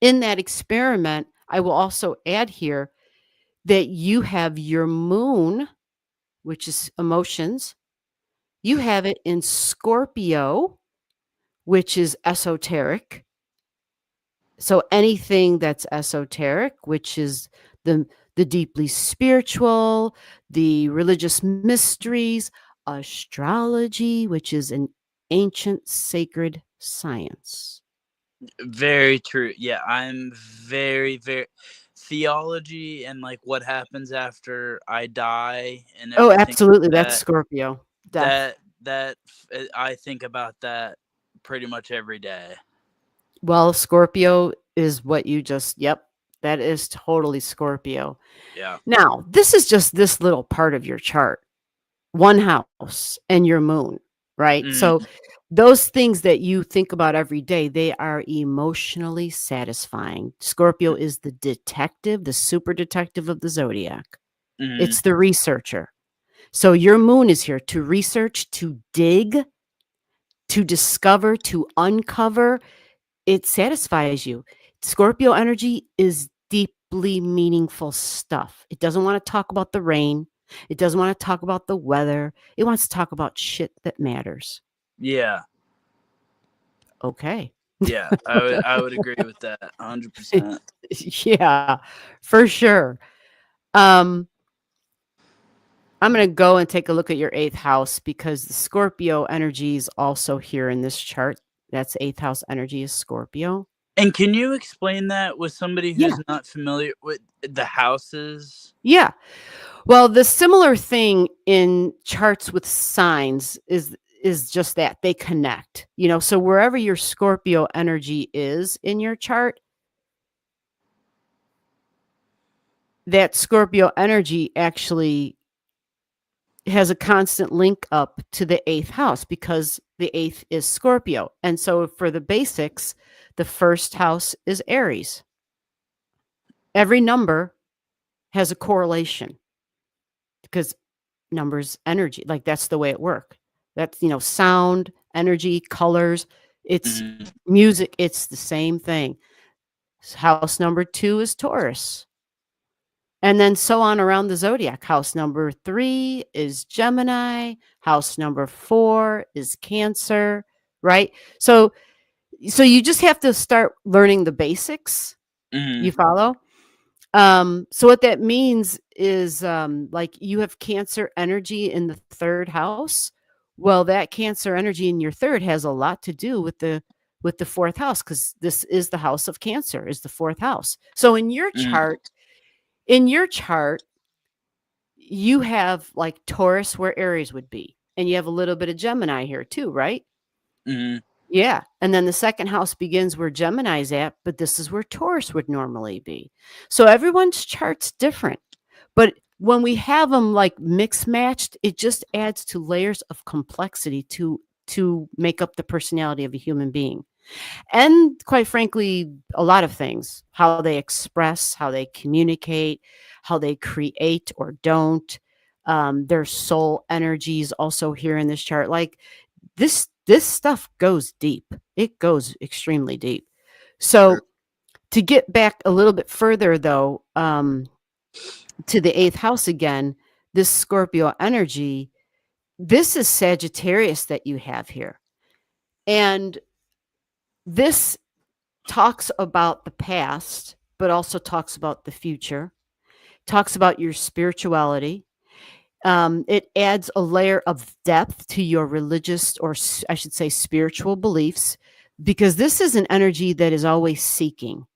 B: in that experiment, I will also add here that you have your moon, which is emotions. You have it in Scorpio, which is esoteric. So anything that's esoteric, which is the the deeply spiritual, the religious mysteries, astrology, which is an ancient sacred science.
C: Very true. Yeah, I'm very theology and like what happens after I die and
B: Oh,
C: everything
B: absolutely. That's
C: that
B: Scorpio. Death.
C: I think about that pretty much every day.
B: Well, Scorpio is what you just, yep, that is totally Scorpio.
C: Yeah.
B: Now, this is just this little part of your chart, one house and your moon, right? So
C: Mm,
B: those things that you think about every day, they are emotionally satisfying. Scorpio is the detective, the super detective of the zodiac.
C: mm,
B: It's the researcher. So your moon is here to research, to dig, to discover, to uncover. It satisfies you. Scorpio energy is deeply meaningful stuff. It doesn't want to talk about the rain. It doesn't want to talk about the weather. It wants to talk about shit that matters.
C: yeah.
B: Okay.
C: Yeah. I would agree with that 100%.
B: Yeah, for sure. Um, I'm going to go and take a look at your eighth house because the Scorpio energy is also here in this chart. That's eighth house energy is Scorpio.
C: And can you explain that with somebody
B: Yeah.
C: who's not familiar with the houses?
B: Yeah. Well, the similar thing in charts with signs is just that they connect. So wherever your Scorpio energy is in your chart, that Scorpio energy actually has a constant link up to the eighth house because the eighth is Scorpio. And so for the basics, the first house is Aries. Every number has a correlation because numbers energy, like that's the way it works. That's sound, energy, colors, it's
C: Mhm.
B: music, it's the same thing. House number 2 is Taurus, and then so on around the zodiac. House number 3 is Gemini, house number 4 is Cancer, right? So you just have to start learning the basics. You
C: Mhm.
B: follow? So what that means is, like you have Cancer energy in the third house. Well, that Cancer energy in your third has a lot to do with the fourth house because this is the house of Cancer, is the fourth house. So
C: Mhm.
B: in your chart, you have like Taurus where Aries would be, and you have a little bit of Gemini here too, right?
C: Mhm.
B: Yeah, and then the second house begins where Gemini's at, but this is where Taurus would normally be. So everyone's chart's different. But when we have them like mix matched, it just adds to layers of complexity to make up the personality of a human being. And quite frankly, a lot of things, how they express, how they communicate, how they create or don't. Their soul energies also here in this chart. Like this stuff goes deep. It goes extremely deep.
C: Sure.
B: So to get back a little bit further though, to the eighth house again, this Scorpio energy, this is Sagittarius that you have here. And this talks about the past, but also talks about the future, talks about your spirituality. It adds a layer of depth to your religious, or I should say, spiritual beliefs, because this is an energy that is always seeking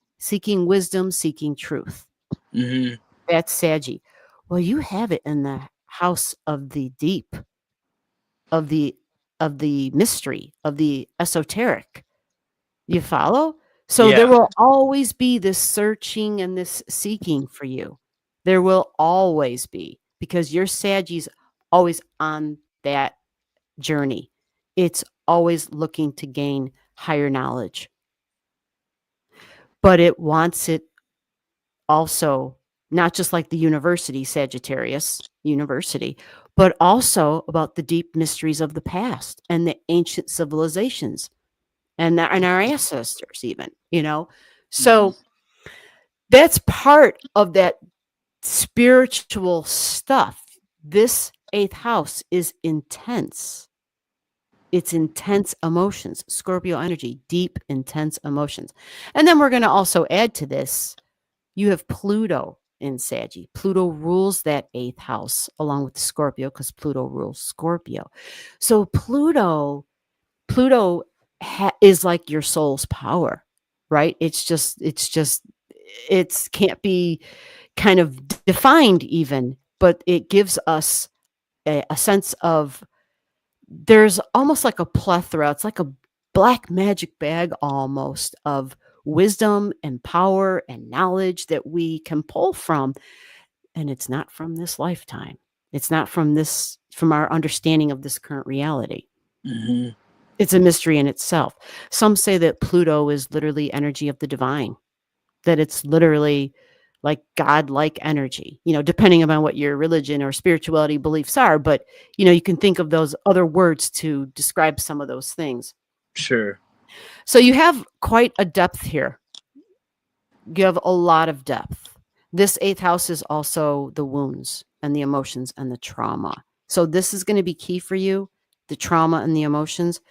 B: wisdom, seeking truth.
C: Mhm.
B: That's Saggy. Well, you have it in the house of the deep, of the mystery, of the esoteric. You follow? So there
C: Yeah.
B: will always be this searching and this seeking for you. There will always be, because your Sagi's always on that journey. It's always looking to gain higher knowledge, but it wants it also not just like the university, Sagittarius University, but also about the deep mysteries of the past and the ancient civilizations and our ancestors, even, you know.
C: Hmm.
B: So that's part of that spiritual stuff. This eighth house is intense. It's intense emotions, Scorpio energy, deep, intense emotions. And then we're going to also add to this, you have Pluto in Saggy. Pluto rules that eighth house along with Scorpio, because Pluto rules Scorpio. So Pluto is like your soul's power, right? It's can't be kind of defined even, but it gives us a sense of, there's almost like a plethora. It's like a black magic bag almost of wisdom and power and knowledge that we can pull from. And it's not from this lifetime. It's not from our understanding of this current reality.
C: Hmm.
B: It's a mystery in itself. Some say that Pluto is literally energy of the divine, that it's literally like God-like energy, depending upon what your religion or spirituality beliefs are. But, you can think of those other words to describe some of those things.
C: Sure.
B: So you have quite a depth here. You have a lot of depth. This eighth house is also the wounds and the emotions and the trauma. So this is going to be key for you, the trauma and the emotions,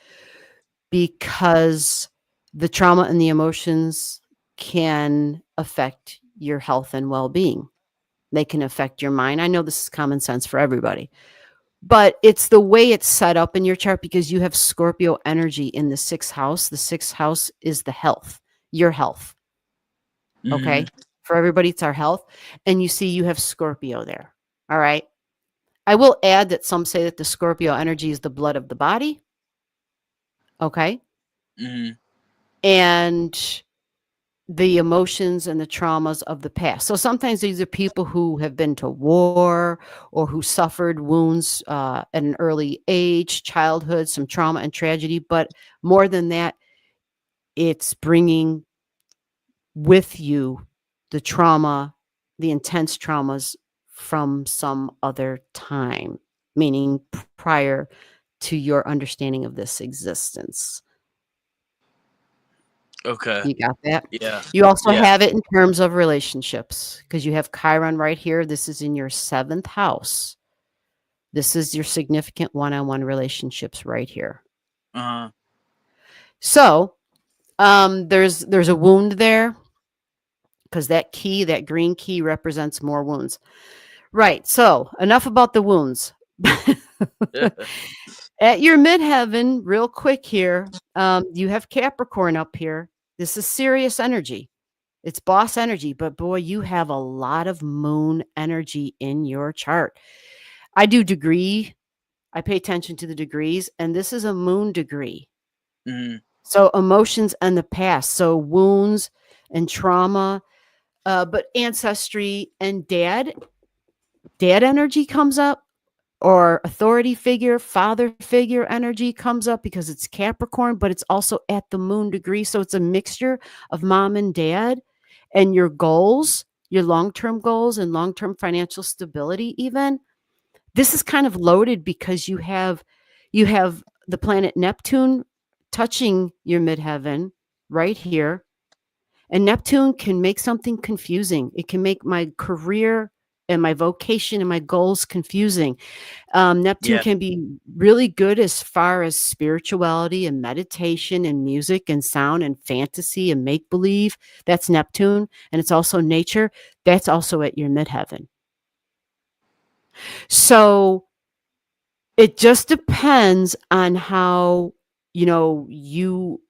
B: because the trauma and the emotions can affect your health and well-being. They can affect your mind. I know this is common sense for everybody, but it's the way it's set up in your chart, because you have Scorpio energy in the sixth house. The sixth house is the health, your health.
C: Hmm.
B: Okay. For everybody, it's our health. And you see, you have Scorpio there. All right. I will add that some say that the Scorpio energy is the blood of the body. Okay.
C: Hmm.
B: And the emotions and the traumas of the past. So sometimes these are people who have been to war or who suffered wounds at an early age, childhood, some trauma and tragedy. But more than that, it's bringing with you the trauma, the intense traumas from some other time, meaning prior to your understanding of this existence.
C: Okay.
B: You got that?
C: Yeah.
B: You also
C: Yeah.
B: have it in terms of relationships, because you have Chiron right here. This is in your seventh house. This is your significant one-on-one relationships right here.
C: Uh-huh.
B: So there's a wound there, because that green key represents more wounds. Right. So enough about the wounds. At your midheaven, real quick here, you have Capricorn up here. This is serious energy. It's boss energy, but boy, you have a lot of moon energy in your chart. I do degree. I pay attention to the degrees, and this is a moon degree.
C: Hmm.
B: So emotions and the past. So wounds and trauma, but ancestry and dad energy comes up, or authority figure, father figure energy comes up, because it's Capricorn, but it's also at the moon degree. So it's a mixture of mom and dad and your goals, your long-term goals and long-term financial stability even. This is kind of loaded because you have the planet Neptune touching your midheaven right here. And Neptune can make something confusing. It can make my career and my vocation and my goals confusing. Neptune
C: Yeah.
B: can be really good as far as spirituality and meditation and music and sound and fantasy and make believe. That's Neptune. And it's also nature. That's also at your midheaven. So it just depends on how, you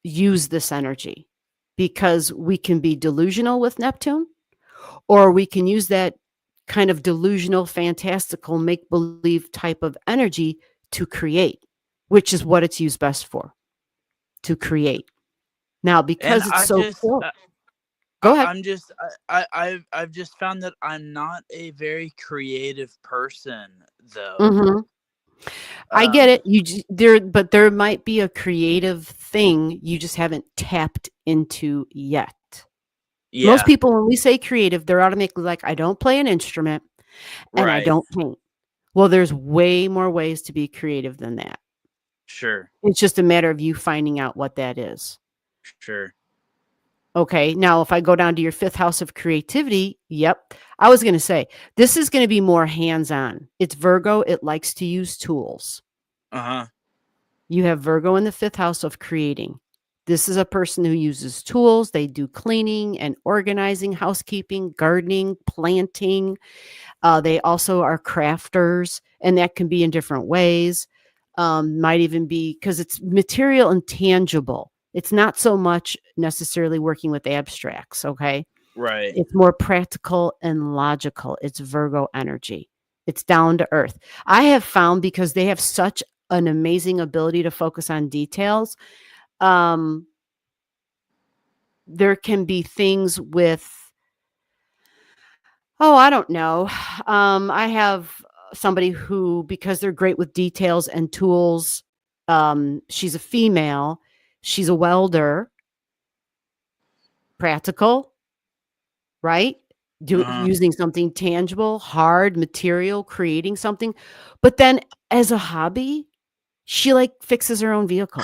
B: use this energy, because we can be delusional with Neptune, or we can use that kind of delusional, fantastical, make believe type of energy to create, which is what it's used best for, to create. Now,
C: And
B: because it's so close. Go ahead.
C: I'm just I've just found that I'm not a very creative person though.
B: Mhm. I get
C: Um
B: it. There might be a creative thing you just haven't tapped into yet. Most
C: yeah,
B: people, when we say creative, they're automatically like, I don't play an instrument and I
C: right.
B: don't paint. Well, there's way more ways to be creative than that.
C: Sure.
B: It's just a matter of you finding out what that is.
C: Sure.
B: Okay. Now, if I go down to your fifth house of creativity, yep. I was going to say, this is going to be more hands on. It's Virgo. It likes to use tools.
C: Uh-huh.
B: You have Virgo in the fifth house of creating. This is a person who uses tools. They do cleaning and organizing, housekeeping, gardening, planting. They also are crafters, and that can be in different ways. Might even be because it's material and tangible. It's not so much necessarily working with abstracts, okay?
C: Right.
B: It's more practical and logical. It's Virgo energy. It's down to earth. I have found because they have such an amazing ability to focus on details. Um, there can be things with, oh, I don't know. I have somebody who, because they're great with details and tools, she's a female, she's a welder, practical, right?
C: Uh-huh.
B: Using something tangible, hard material, creating something. But then as a hobby, she like fixes her own vehicle.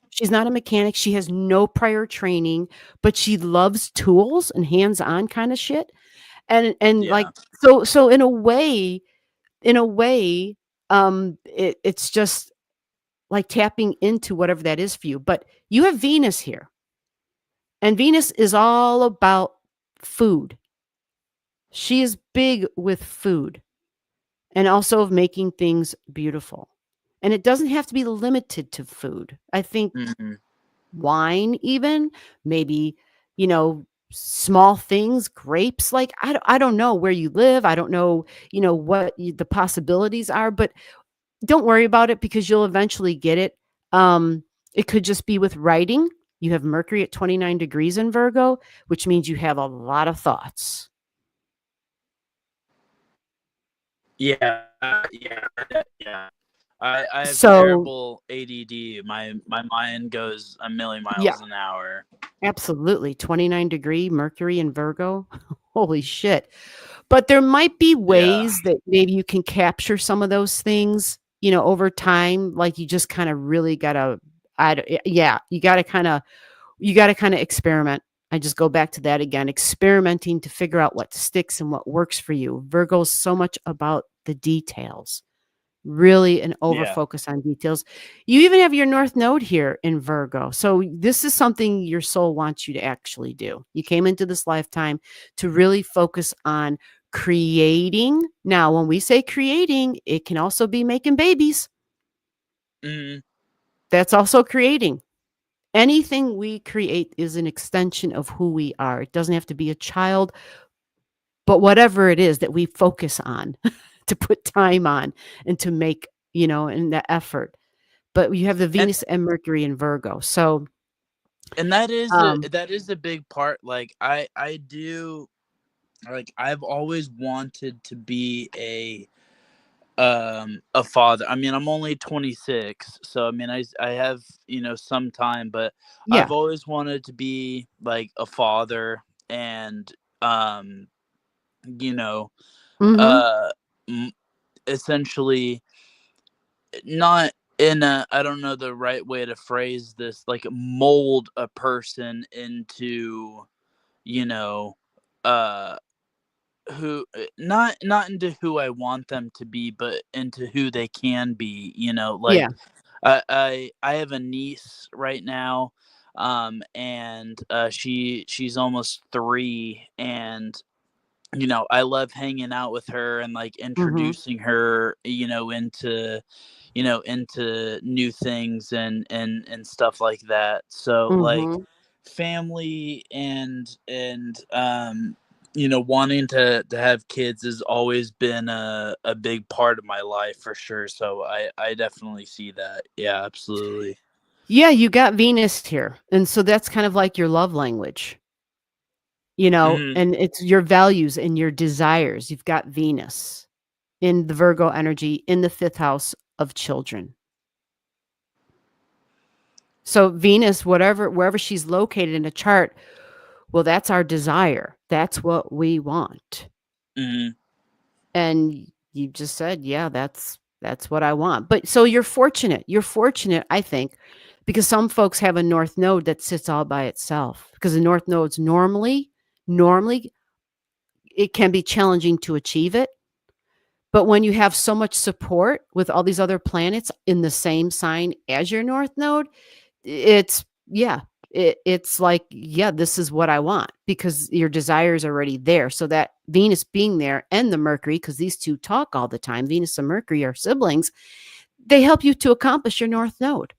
B: She's not a mechanic. She has no prior training, but she loves tools and hands-on kind of shit. And like
C: Yeah.
B: so in a way, it's just like tapping into whatever that is for you. But you have Venus here, and Venus is all about food. She is big with food and also of making things beautiful. And it doesn't have to be limited to food. I think
C: Mhm.
B: wine, even maybe, small things, grapes. Like, I don't know where you live. I don't know, what the possibilities are, but don't worry about it because you'll eventually get it. It could just be with writing. You have Mercury at 29 degrees in Virgo, which means you have a lot of thoughts.
C: Yeah. Yeah. Yeah. I have
B: So,
C: terrible ADD. My mind goes a million
B: yeah,
C: miles an hour.
B: absolutely. 29-degree Mercury in Virgo. Holy shit. But there might be
C: Yeah.
B: ways that maybe you can capture some of those things, over time. Like you just kind of really gotta, yeah, you gotta kind of experiment. I just go back to that again, experimenting to figure out what sticks and what works for you. Virgo's so much about the details, really an over
C: Yeah.
B: focus on details. You even have your North Node here in Virgo. So this is something your soul wants you to actually do. You came into this lifetime to really focus on creating. Now, when we say creating, it can also be making babies.
C: Mhm.
B: That's also creating. Anything we create is an extension of who we are. It doesn't have to be a child, but whatever it is that we focus on to put time on and to make, and the effort. But you have the
C: And
B: Venus and Mercury in Virgo. So, um,
C: that is a big part. Like I do, like I've always wanted to be a father. I mean, I'm only 26, so I mean I have, some time, but I've
B: yeah.
C: always wanted to be like a father. And um you know
B: Mhm.
C: uh m- essentially, not in a, I don't know the right way to phrase this, like mold a person into, you know uh who not into who I want them to be, but into who they can be.
B: Yeah.
C: Like I have a niece right now, and she's almost 3, and I love hanging out with her and like
B: Mhm.
C: introducing her, into new things and stuff like that. So like
B: Mhm.
C: family and wanting to have kids has always been a big part of my life for sure. So I definitely see that. Yeah, absolutely.
B: Yeah, you got Venus here. And so that's kind of like your love language,
C: Hmm.
B: and it's your values and your desires. You've got Venus in the Virgo energy in the fifth house of children. So Venus, wherever she's located in a chart, well, that's our desire. That's what we want.
C: Hmm.
B: And you just said, yeah, that's what I want. But so you're fortunate. You're fortunate, I think, because some folks have a north node that sits all by itself. Because the north nodes normally it can be challenging to achieve it. But when you have so much support with all these other planets in the same sign as your north node, it's yeah, it's like, yeah, this is what I want because your desire is already there. So that Venus being there and the Mercury, because these two talk all the time, Venus and Mercury are siblings, they help you to accomplish your north node.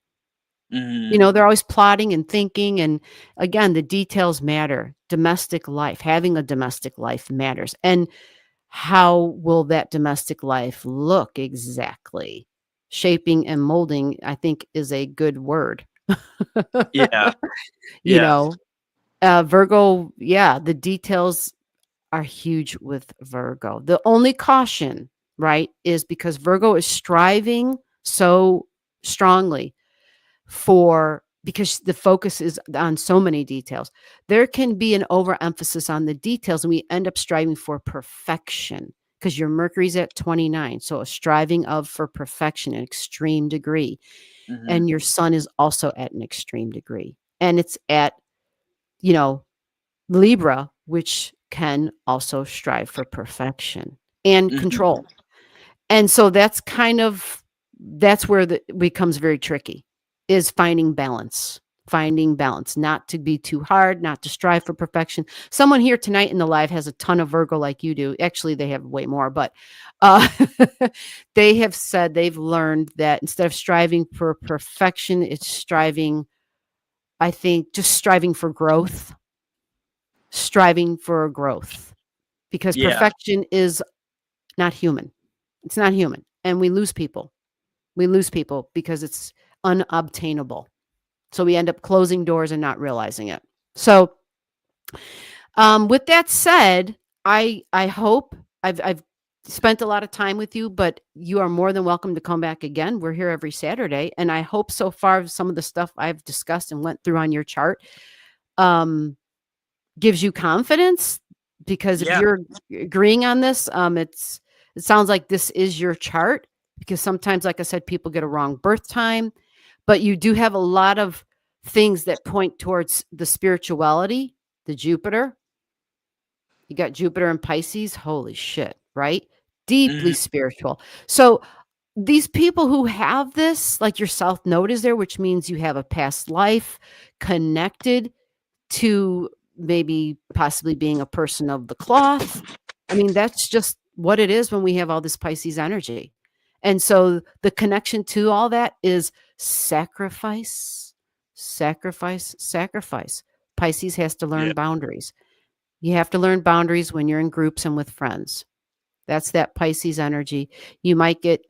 C: Hmm.
B: They're always plotting and thinking. And again, the details matter. Domestic life, having a domestic life matters. And how will that domestic life look exactly? Shaping and molding, I think, is a good word.
C: Yeah.
B: you
C: Yeah.
B: know, Virgo, yeah, the details are huge with Virgo. The only caution, right, is because Virgo is striving so strongly because the focus is on so many details. There can be an overemphasis on the details, and we end up striving for perfection because your Mercury's at 29. So a striving for perfection, an extreme degree.
C: Hmm.
B: And your sun is also at an extreme degree. And it's at, you know, Libra, which can also strive for perfection and
C: Hmm.
B: control. And so that's where it becomes very tricky, is finding balance, not to be too hard, not to strive for perfection. Someone here tonight in the live has a ton of Virgo like you do. Actually, they have way more, but uh, they have said they've learned that instead of striving for perfection, it's striving, I think, just striving for growth, because
C: Yeah.
B: perfection is not human. It's not human. And we lose people. We lose people because it's unobtainable. So we end up closing doors and not realizing it. So, with that said, I hope I've spent a lot of time with you, but you are more than welcome to come back again. We're here every Saturday, and I hope so far some of the stuff I've discussed and went through on your chart um, gives you confidence. Because if
C: Yeah.
B: you're agreeing on this, it sounds like this is your chart. Because sometimes, like I said, people get a wrong birth time, but you do have a lot of things that point towards the spirituality, the Jupiter. You got Jupiter and Pisces. Holy shit, right? Deeply
C: Hmm.
B: spiritual. So these people who have this, like your South Node is there, which means you have a past life connected to maybe possibly being a person of the cloth. I mean, that's just what it is when we have all this Pisces energy. And so the connection to all that is sacrifice, sacrifice, sacrifice. Pisces has to learn
C: Yeah.
B: boundaries. You have to learn boundaries when you're in groups and with friends. That's that Pisces energy. You might get,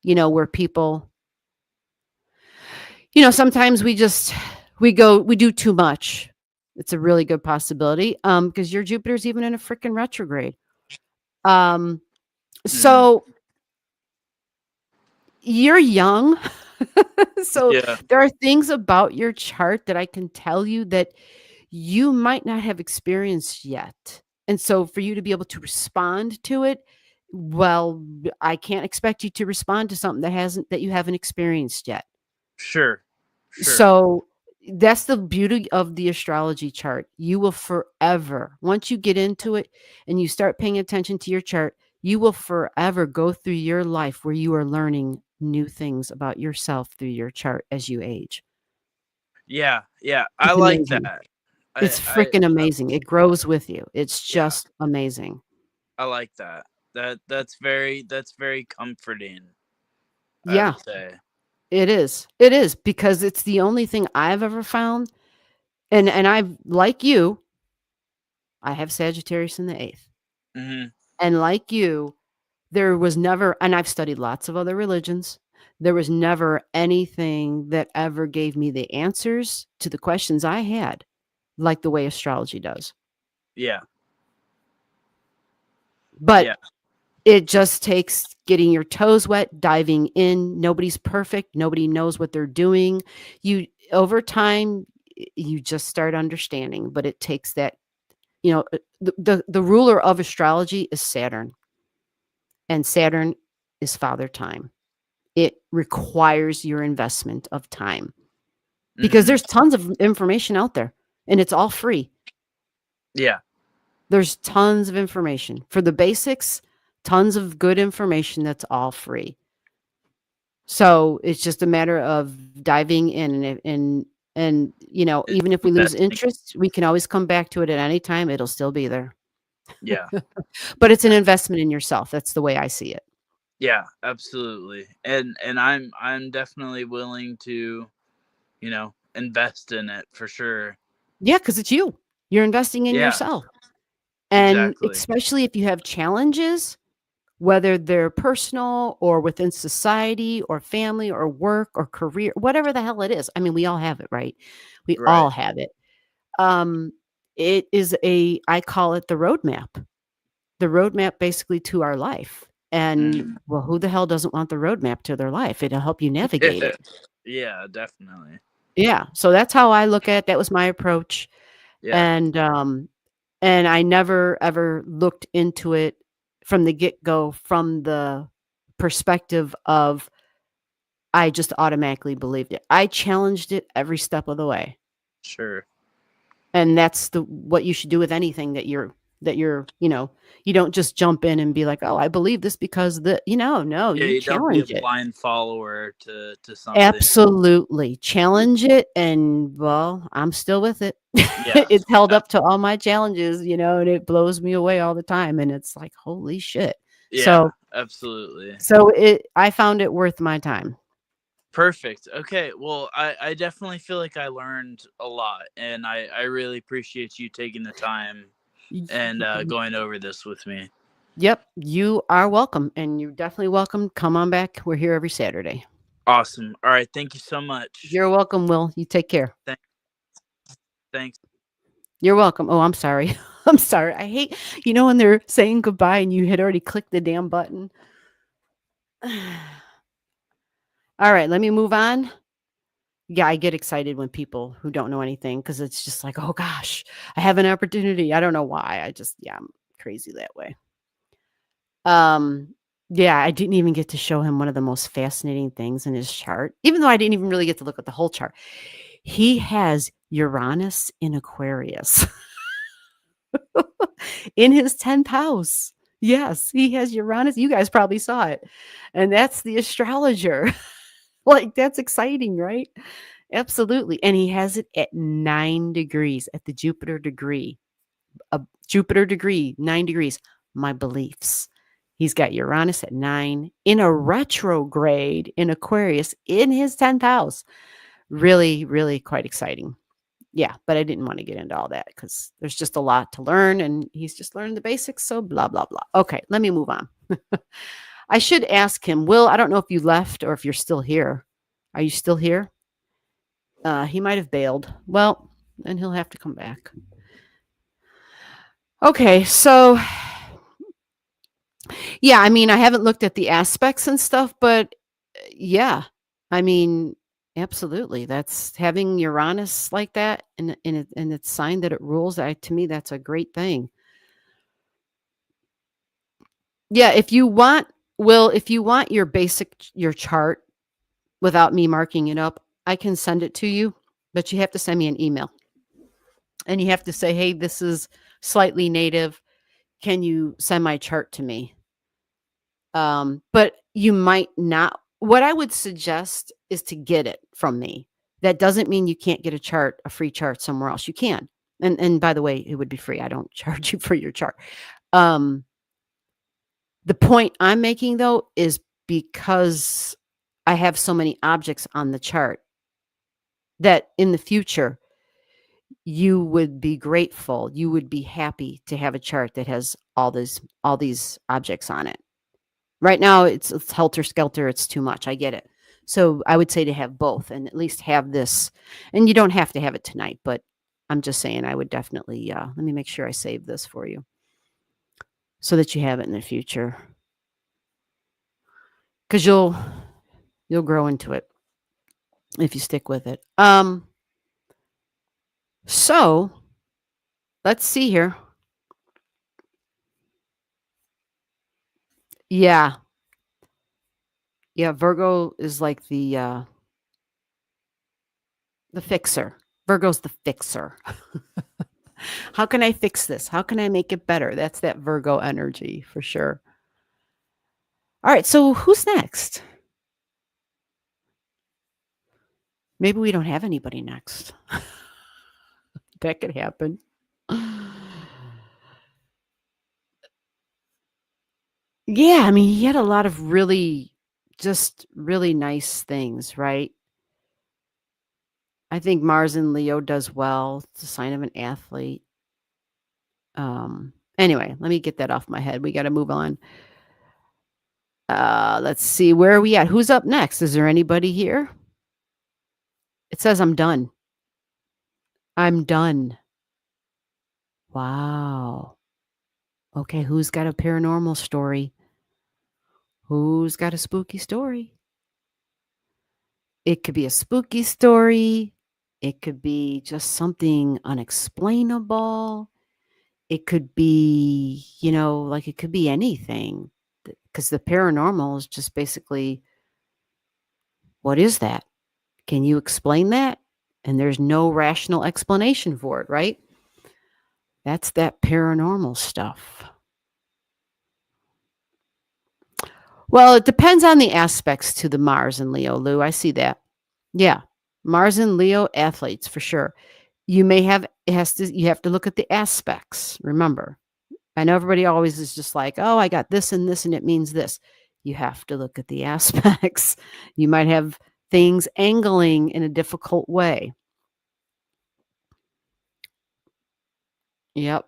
B: where people, sometimes we do too much. It's a really good possibility because your Jupiter's even in a freaking retrograde. Um,
C: Hmm.
B: so you're young. So
C: Yeah.
B: there are things about your chart that I can tell you that you might not have experienced yet. And so for you to be able to respond to it, well, I can't expect you to respond to something that you haven't experienced yet.
C: Sure. Sure.
B: So that's the beauty of the astrology chart. You will forever, once you get into it and you start paying attention to your chart, you will forever go through your life where you are learning new things about yourself through your chart as you age.
C: Yeah. Yeah. I
B: It's
C: like
B: amazing.
C: that.
B: It's
C: I
B: freaking amazing. It grows with you. It's
C: yeah.
B: just amazing.
C: I like that. That's very comforting, I
B: Yeah,
C: would say.
B: it is. It is because it's the only thing I've ever found. And I've, like you, I have Sagittarius in the eighth.
C: Hmm.
B: And like you, there was never, and I've studied lots of other religions. There was never anything that ever gave me the answers to the questions I had, like the way astrology does.
C: Yeah.
B: But
C: Yeah.
B: it just takes getting your toes wet, diving in. Nobody's perfect. Nobody knows what they're doing. You over time, you just start understanding. But it takes that, the ruler of astrology is Saturn, and Saturn is Father Time. It requires your investment of time because
C: Mhm.
B: there's tons of information out there, and it's all free.
C: Yeah.
B: There's tons of information for the basics, tons of good information that's all free. So it's just a matter of diving in and even if we lose
C: Investing.
B: interest, we can always come back to it at any time. It'll still be there.
C: Yeah.
B: But it's an investment in yourself. That's the way I see it.
C: Yeah, absolutely. And I'm definitely willing to, invest in it for sure.
B: Yeah, because it's you. You're investing in
C: Yeah,
B: yourself. And
C: exactly.
B: especially if you have challenges, whether they're personal or within society or family or work or career, whatever the hell it is. I mean, we all have it, right? We
C: Right.
B: all have it. It is I call it the roadmap basically to our life. And
C: Mm.
B: well, who the hell doesn't want the roadmap to their life? It'll help you navigate it.
C: Yeah, definitely.
B: Yeah. So that's how I look at it. That was my approach.
C: Yeah,
B: And I never ever looked into it from the get-go from the perspective of I just automatically believed it. I challenged it every step of the way.
C: sure.
B: And that's what you should do with anything that you don't just jump in and be like, "Oh, I believe this because no,
C: Yeah,
B: you
C: you don't be a
B: challenge it.
C: blind follower to something.
B: Absolutely. Challenge it, and well, I'm still with it.
C: Yeah.
B: It's held up to all my challenges, and it blows me away all the time, and it's like, "Holy shit."
C: Yeah,
B: So
C: absolutely.
B: I found it worth my time.
C: Perfect. Okay. Well, I definitely feel like I learned a lot, and I really appreciate you taking the time
B: Y
C: and
B: y
C: going over this with me.
B: Yep, you are welcome, and you're definitely welcome. Come on back. We're here every Saturday.
C: Awesome. All right. Thank you so much.
B: You're welcome, Will. You take care.
C: Thanks. Thanks.
B: You're welcome. Oh, I'm sorry. I'm sorry. I hate, when they're saying goodbye and you had already clicked the damn button. All right, let me move on. Yeah, I get excited when people who don't know anything because it's just like, oh gosh, I have an opportunity. I don't know why. I'm crazy that way. Yeah, I didn't even get to show him one of the most fascinating things in his chart, even though I didn't even really get to look at the whole chart. He has Uranus in Aquarius in his 10th house. Yes, he has Uranus. You guys probably saw it. And that's the astrologer. Like, that's exciting, right? Absolutely. And he has it at 9 degrees, at the Jupiter degree. A Jupiter degree, 9 degrees. My beliefs. He's got Uranus at 9 in a retrograde in Aquarius in his 10th house. Really, really quite exciting. Yeah, but I didn't want to get into all that because there's just a lot to learn and he's just learned the basics. So blah, blah, blah. Okay, let me move on. I should ask him, Will, I don't know if you left or if you're still here. Are you still here? He might have bailed. Well, then he'll have to come back. Okay, so yeah, I mean, I haven't looked at the aspects and stuff, but yeah, I mean, absolutely. That's having Uranus like that and it's sign that it rules. To me, that's a great thing. Yeah, if you want your chart without me marking it up, I can send it to you, but you have to send me an email. And you have to say, "Hey, this is slightly native. Can you send my chart to me?" But you might not. What I would suggest is to get it from me. That doesn't mean you can't get a free chart somewhere else. You can. And by the way, it would be free. I don't charge you for your chart. The point I'm making though is because I have so many objects on the chart that in the future you would be grateful, you would be happy to have a chart that has all these objects on it. Right now it's helter skelter, it's too much. I get it. So I would say to have both and at least have this. And you don't have to have it tonight, but I'm just saying I would definitely, let me make sure I save this for you so that you have it in the future. Because you'll grow into it if you stick with it. So let's see here. Yeah. Yeah, Virgo is like the fixer. Virgo's the fixer. How can I fix this? How can I make it better? That's that Virgo energy for sure. All right, so who's next? Maybe we don't have anybody next. That could happen. Yeah, I mean, he had a lot of just really nice things, right? I think Mars in Leo does well. It's a sign of an athlete. Anyway, let me get that off my head. We got to move on. Let's see. Where are we at? Who's up next? Is there anybody here? It says I'm done. I'm done. Wow. Okay, who's got a paranormal story? Who's got a spooky story? It could be a spooky story. It could be just something unexplainable. It could be, like it could be anything. Because the paranormal is just basically, what is that? Can you explain that? And there's no rational explanation for it, right? That's that paranormal stuff. Well, it depends on the aspects to the Mars and Leo, Lou. I see that. Yeah. Mars and Leo athletes for sure. You have to look at the aspects. Remember, I know everybody always is just like, oh, I got this and this and it means this. You have to look at the aspects. You might have things angling in a difficult way. Yep.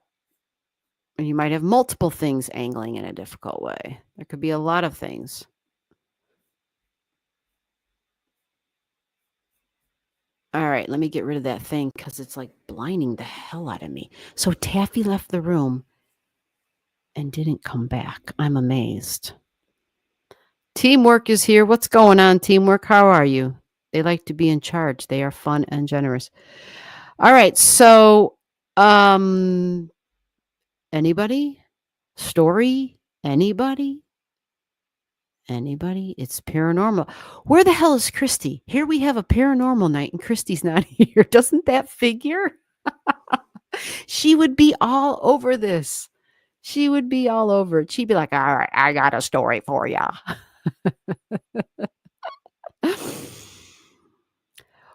B: And you might have multiple things angling in a difficult way. There could be a lot of things. All right, let me get rid of that thing because it's like blinding the hell out of me. So Taffy left the room and didn't come back. I'm amazed. Teamwork is here. What's going on, Teamwork? How are you? They like to be in charge. They are fun and generous. All right, so anybody? Story? Anybody? Anybody? It's paranormal. Where the hell is Christy? Here we have a paranormal night and Christy's not here. Doesn't that figure? She would be all over this. She would be all over it. She'd be like, all right, I got a story for you.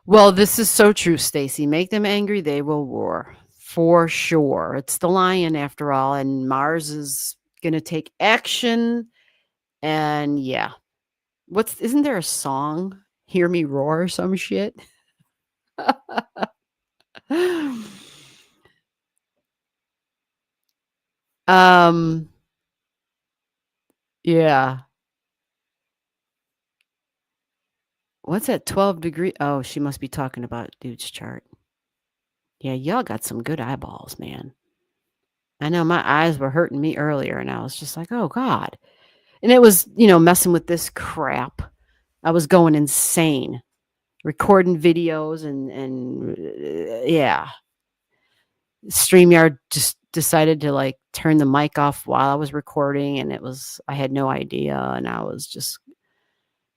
B: Well, this is so true, Stacy. Make them angry, they will roar. For sure. It's the lion after all, and Mars is going to take action. And yeah. Isn't there a song? Hear Me Roar or some shit? Yeah. What's that 12 degree? Oh, she must be talking about dude's chart. Yeah, y'all got some good eyeballs, man. I know my eyes were hurting me earlier and I was just like, oh God. And it was, messing with this crap. I was going insane. Recording videos and yeah. StreamYard just decided to like turn the mic off while I was recording and I had no idea and I was just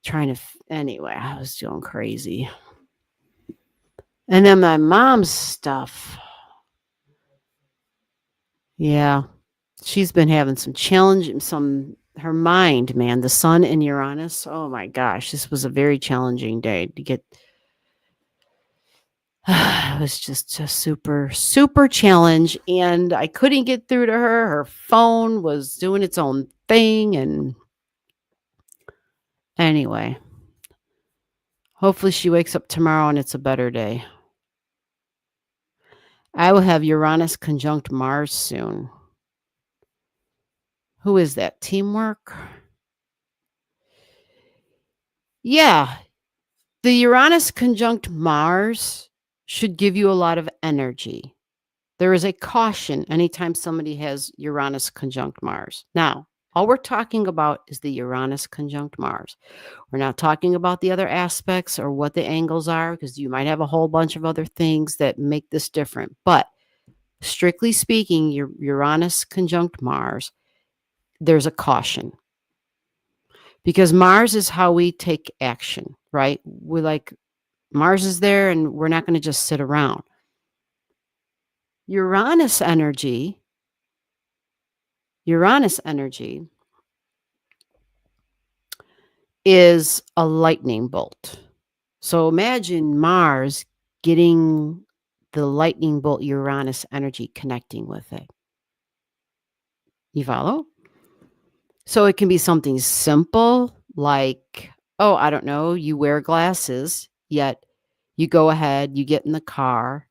B: trying to anyway, I was doing crazy. And then my mom's stuff. Yeah. She's been having some challenge, her mind, man, the sun and Uranus. Oh my gosh, this was a very challenging day to get. It was just a super, super challenge. And I couldn't get through to her. Her phone was doing its own thing. And anyway, hopefully she wakes up tomorrow and it's a better day. I will have Uranus conjunct Mars soon. Who is that? Teamwork? Yeah. The Uranus conjunct Mars should give you a lot of energy. There is a caution anytime somebody has Uranus conjunct Mars. Now, all we're talking about is the Uranus conjunct Mars. We're not talking about the other aspects or what the angles are, because you might have a whole bunch of other things that make this different. But strictly speaking, your Uranus conjunct Mars, there's a caution. Because Mars is how we take action, right? We're like, Mars is there and we're not going to just sit around. Uranus energy is a lightning bolt. So imagine Mars getting the lightning bolt Uranus energy connecting with it. You follow? So it can be something simple like, oh, I don't know, you wear glasses, yet you go ahead, you get in the car,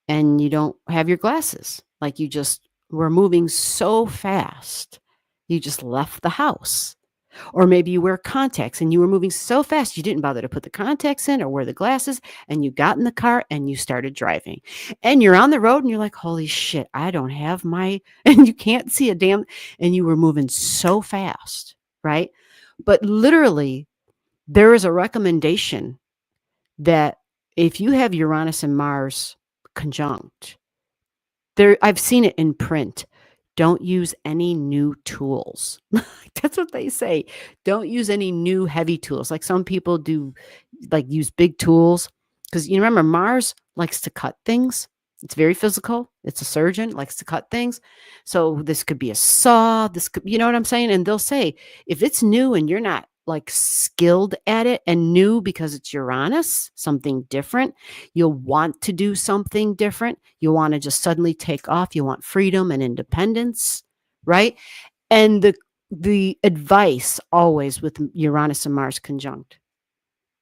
B: and you don't have your glasses. Like you just were moving so fast, you just left the house. Or maybe you wear contacts and you were moving so fast, you didn't bother to put the contacts in or wear the glasses, and you got in the car and you started driving. And you're on the road and you're like, holy shit, I don't have my, and you can't see a damn, and you were moving so fast, right? But literally, there is a recommendation that if you have Uranus and Mars conjunct, I've seen it in print. Don't use any new tools. That's what they say. Don't use any new heavy tools. Like some people do, like use big tools. Because you remember, Mars likes to cut things. It's very physical. It's a surgeon, likes to cut things. So this could be a saw. This could, you know what I'm saying? And they'll say, if it's new and you're not like skilled at it, and new because it's Uranus, something different, you'll want to do something different. You want to just suddenly take off. You want freedom and independence, right? And the advice always with Uranus and Mars conjunct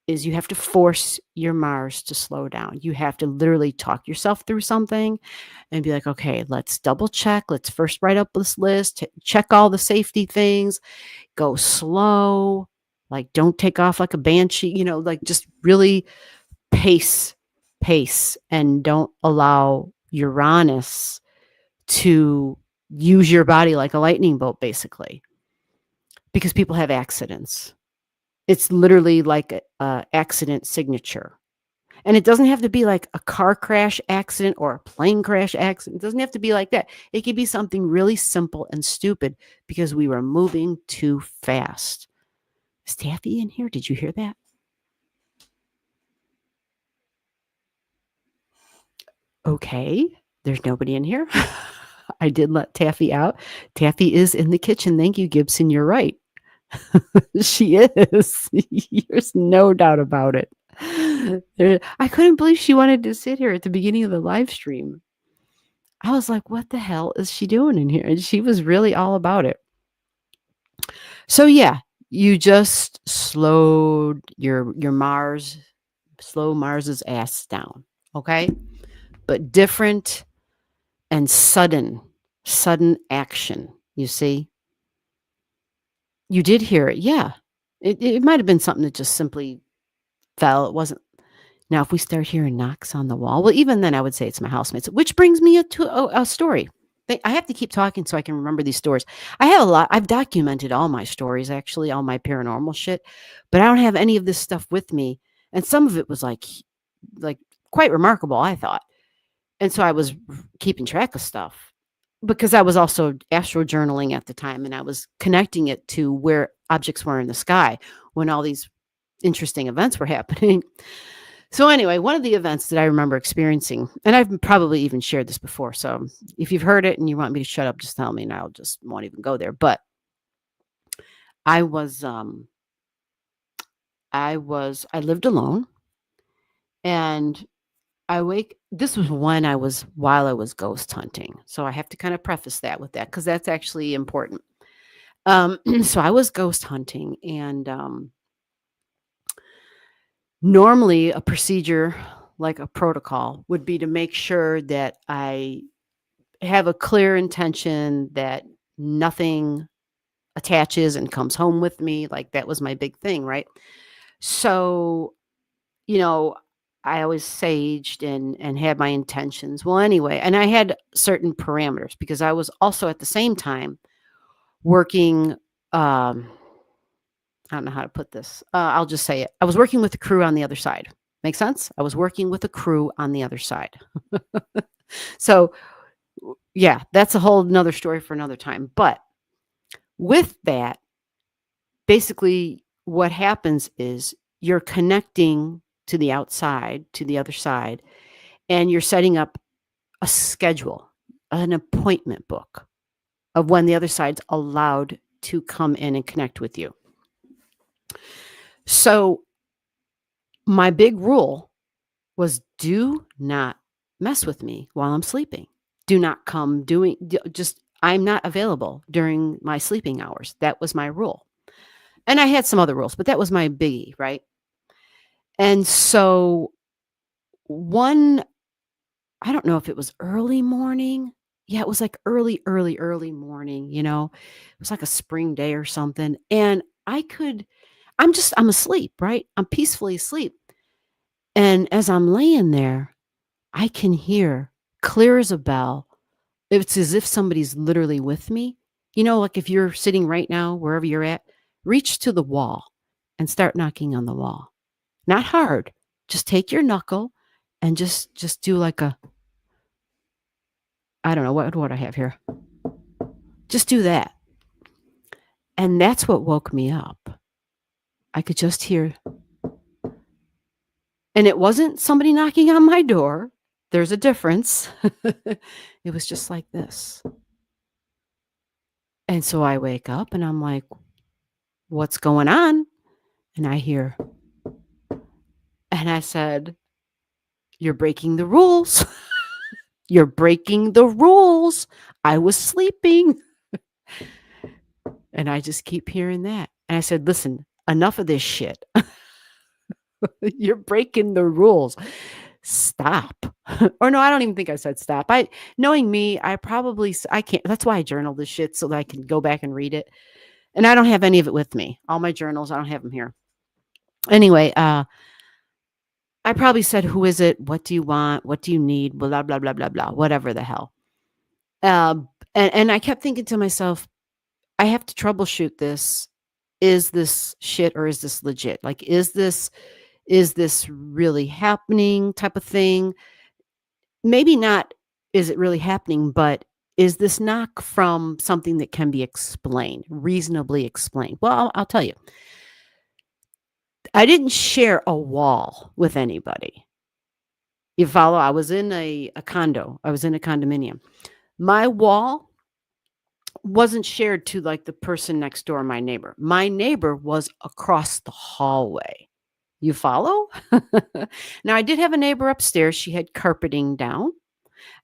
B: is you have to force your Mars to slow down. You have to literally talk yourself through something and be like, okay, let's double check. Let's first write up this list, check all the safety things, go slow, like don't take off like a banshee, you know, like just really pace, and don't allow Uranus to use your body like a lightning bolt, basically, because people have accidents. It's literally like a accident signature. And it doesn't have to be like a car crash accident or a plane crash accident. It doesn't have to be like that. It could be something really simple and stupid because we were moving too fast. Is Taffy in here? Did you hear that? Okay, there's nobody in here. I did let Taffy out. Taffy is in the kitchen. Thank you, Gibson. You're right. She is. There's no doubt about it. I couldn't believe she wanted to sit here at the beginning of the live stream. I was like, what the hell is she doing in here? And she was really all about it. So yeah, you just slowed your Mars, slow Mars's ass down. Okay. But different and sudden action. You see? You did hear it. Yeah. It might have been something that just simply fell. It wasn't. Now, if we start hearing knocks on the wall, well, even then I would say it's my housemates, which brings me to a story. I have to keep talking so I can remember these stories. I have a lot. I've documented all my stories, actually, all my paranormal shit, but I don't have any of this stuff with me. And some of it was like quite remarkable, I thought. And so I was keeping track of stuff because I was also astro journaling at the time, and I was connecting it to where objects were in the sky when all these interesting events were happening. So anyway, one of the events that I remember experiencing, and I've probably even shared this before, so if you've heard it and you want me to shut up, just tell me and I'll just won't even go there. But I lived alone, and this was while I was ghost hunting. So I have to kind of preface that with that, because that's actually important. So I was ghost hunting, and normally a procedure, like a protocol, would be to make sure that I have a clear intention that nothing attaches and comes home with me. Like that was my big thing, right? So you know, I always saged and had my intentions. Well, anyway, and I had certain parameters because I was also at the same time working. I don't know how to put this. I'll just say it. I was working with the crew on the other side. Make sense? I was working with a crew on the other side. So, yeah, that's a whole nother story for another time. But with that, basically, what happens is you're connecting to the outside, to the other side, and you're setting up a schedule, an appointment book of when the other side's allowed to come in and connect with you. So, my big rule was do not mess with me while I'm sleeping. Do not come just, I'm not available during my sleeping hours. That was my rule. And I had some other rules, but that was my biggie, right? And so one, I don't know if it was early morning. Yeah, it was like early morning, It was like a spring day or something. And I'm asleep, right? I'm peacefully asleep. And as I'm laying there, I can hear clear as a bell. It's as if somebody's literally with me. Like if you're sitting right now, wherever you're at, reach to the wall and start knocking on the wall. Not hard. Just take your knuckle and just do like a, I don't know, what do I have here? Just do that. And that's what woke me up. I could just hear. And it wasn't somebody knocking on my door. There's a difference. It was just like this. And so I wake up and I'm like, what's going on? And I hear, and I said, you're breaking the rules. You're breaking the rules. I was sleeping. And I just keep hearing that. And I said, listen, enough of this shit. You're breaking the rules. Stop. Or no, I don't even think I said stop. Knowing me, I can't. That's why I journal this shit so that I can go back and read it. And I don't have any of it with me. All my journals, I don't have them here. Anyway, I probably said, who is it? What do you want? What do you need? Blah, blah, blah, blah, blah, whatever the hell. And I kept thinking to myself, I have to troubleshoot this. Is this shit or is this legit? Like, is this really happening type of thing? Maybe not, is it really happening, but is this knock from something that can be explained, reasonably explained? Well, I'll tell you. I didn't share a wall with anybody. You follow? I was in a condo. I was in a condominium. My wall wasn't shared to like the person next door, my neighbor. My neighbor was across the hallway. You follow? Now, I did have a neighbor upstairs. She had carpeting down.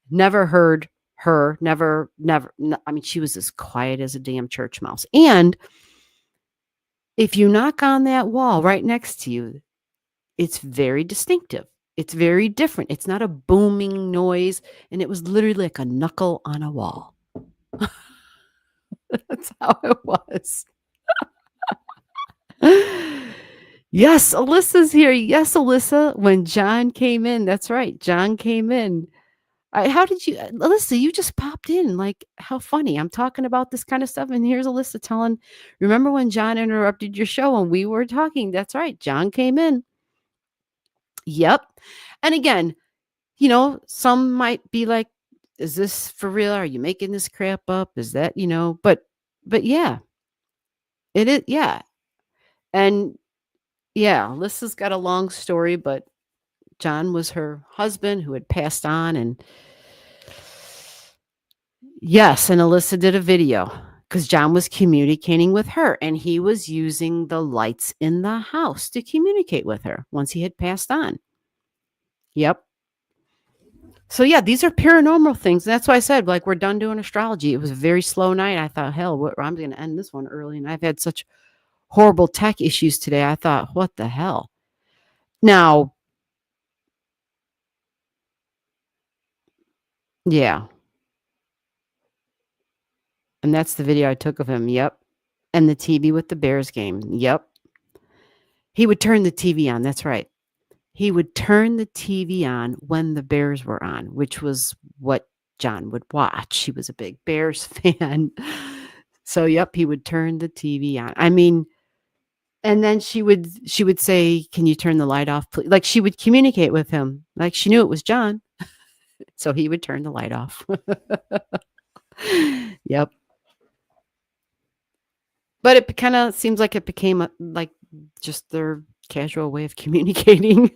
B: Never heard her. Never. I mean, she was as quiet as a damn church mouse. And if you knock on that wall right next to you, it's very distinctive. It's very different. It's not a booming noise. And it was literally like a knuckle on a wall. That's how it was. Yes, Alyssa's here. Yes, Alyssa. When John came in, that's right. John came in. How did you, Alyssa? You just popped in. Like, how funny. I'm talking about this kind of stuff, and here's Alyssa telling. Remember when John interrupted your show and we were talking? That's right. John came in. Yep. And again, some might be like, "Is this for real? Are you making this crap up? Is that But yeah, it is. Yeah, and yeah, Alyssa's got a long story, but John was her husband who had passed on. And yes, and Alyssa did a video because John was communicating with her and he was using the lights in the house to communicate with her once he had passed on. Yep. So yeah, these are paranormal things. That's why I said, like, we're done doing astrology. It was a very slow night. I thought, hell, I'm going to end this one early. And I've had such horrible tech issues today. I thought, what the hell? Now, yeah. And that's the video I took of him. Yep. And the TV with the Bears game. Yep. He would turn the TV on. That's right. he would turn the TV on when the Bears were on, which was what John would watch. He was a big Bears fan. So, yep, he would turn the TV on. I mean, and then she would say, "Can you turn the light off, please?" Like, she would communicate with him. Like, she knew it was John. So he would turn the light off. Yep. But it kind of seems like it became like just their casual way of communicating.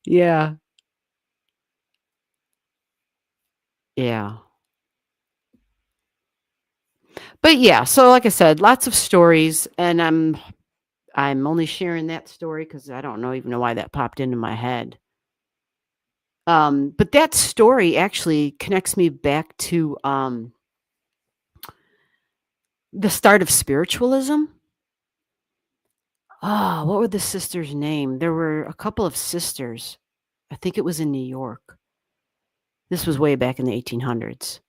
B: Yeah. Yeah. But yeah, so like I said, lots of stories, and I'm only sharing that story because I don't even know why that popped into my head. But that story actually connects me back to the start of spiritualism. Oh, what were the sisters' name? There were a couple of sisters. I think it was in New York. This was way back in the 1800s.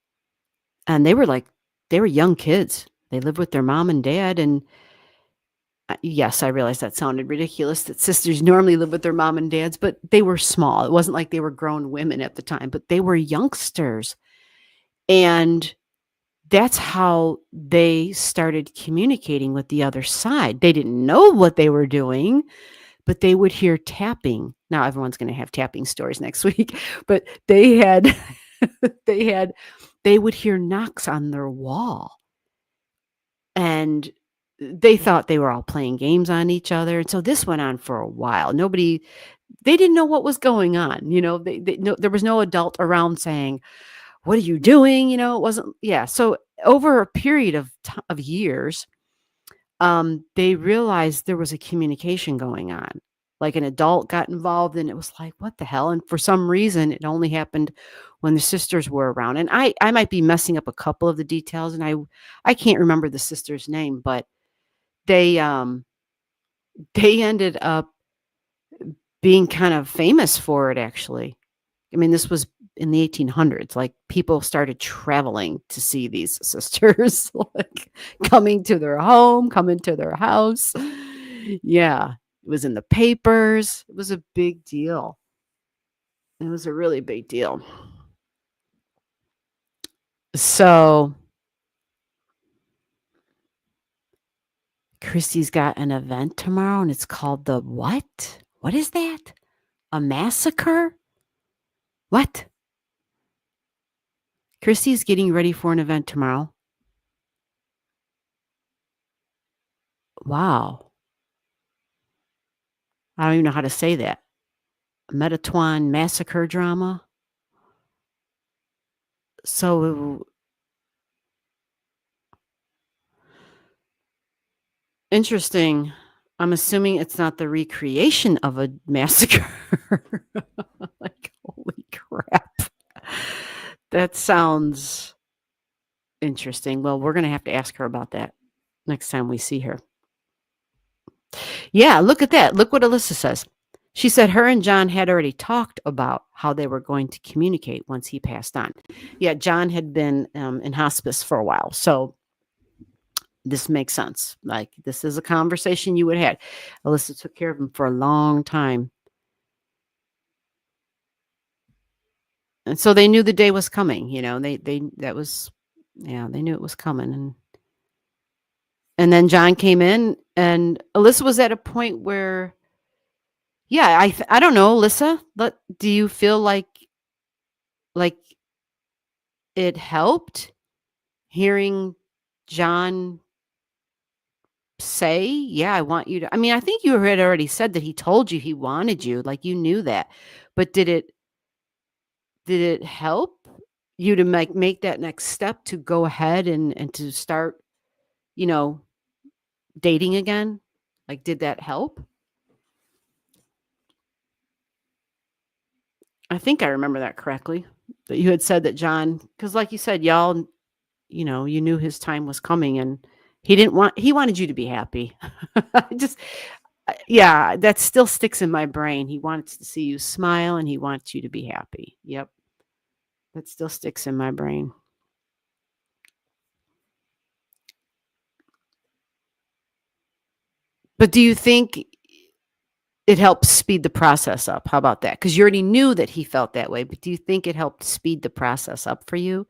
B: And they were young kids. They lived with their mom and dad. And yes, I realize that sounded ridiculous that sisters normally live with their mom and dads, but they were small. It wasn't like they were grown women at the time, but they were youngsters. And that's how they started communicating with the other side. They didn't know what they were doing, but they would hear tapping. Now everyone's going to have tapping stories next week, but they had they would hear knocks on their wall, and they thought they were all playing games on each other. And so this went on for a while. They didn't know what was going on. There was no adult around saying, "What are you doing?" It wasn't. Yeah. So over a period of years, they realized there was a communication going on. Like, an adult got involved, and it was like, what the hell? And for some reason, it only happened when the sisters were around. And I might be messing up a couple of the details, and I can't remember the sister's name, but they they ended up being kind of famous for it, actually. I mean, this was in the 1800s. Like, people started traveling to see these sisters, like coming to their home, coming to their house. Yeah, it was in the papers. It was a big deal. It was a really big deal. So, Christy's got an event tomorrow, and it's called the what? What is that? A massacre? What? Christy's getting ready for an event tomorrow. Wow. I don't even know how to say that. Metatron massacre drama. So interesting. I'm assuming it's not the recreation of a massacre. Like, holy crap. That sounds interesting. Well, we're going to have to ask her about that next time we see her. Yeah, look at that. Look what Alyssa says. She said her and John had already talked about how they were going to communicate once he passed on. Yeah, John had been in hospice for a while. So this makes sense. Like, this is a conversation you would have had. Alyssa took care of him for a long time. And so they knew the day was coming, they knew it was coming. And then John came in, and Alyssa was at a point where, yeah, I don't know, Alyssa, but do you feel like it helped hearing John say, "Yeah, I want you to," I mean, I think you had already said that he told you he wanted you, like, you knew that. But did it help you to make that next step to go ahead and to start, you know, dating again? Like, did that help? I think I remember that correctly. That you had said that John, because like you said, y'all, you knew his time was coming, and he wanted you to be happy. Just, yeah, that still sticks in my brain. He wants to see you smile, and he wants you to be happy. Yep. That still sticks in my brain. But do you think it helped speed the process up. How about that? Because you already knew that he felt that way, but do you think it helped speed the process up for you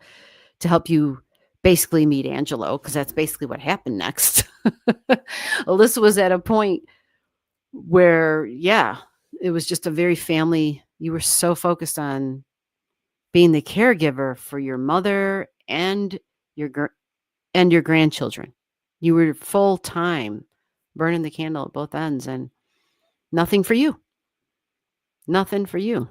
B: to help you basically meet Angelo? Because that's basically what happened next. Alyssa was at a point where, yeah, it was just a very family. You were so focused on being the caregiver for your mother and your grandchildren. You were full time burning the candle at both ends, and nothing for you. Nothing for you.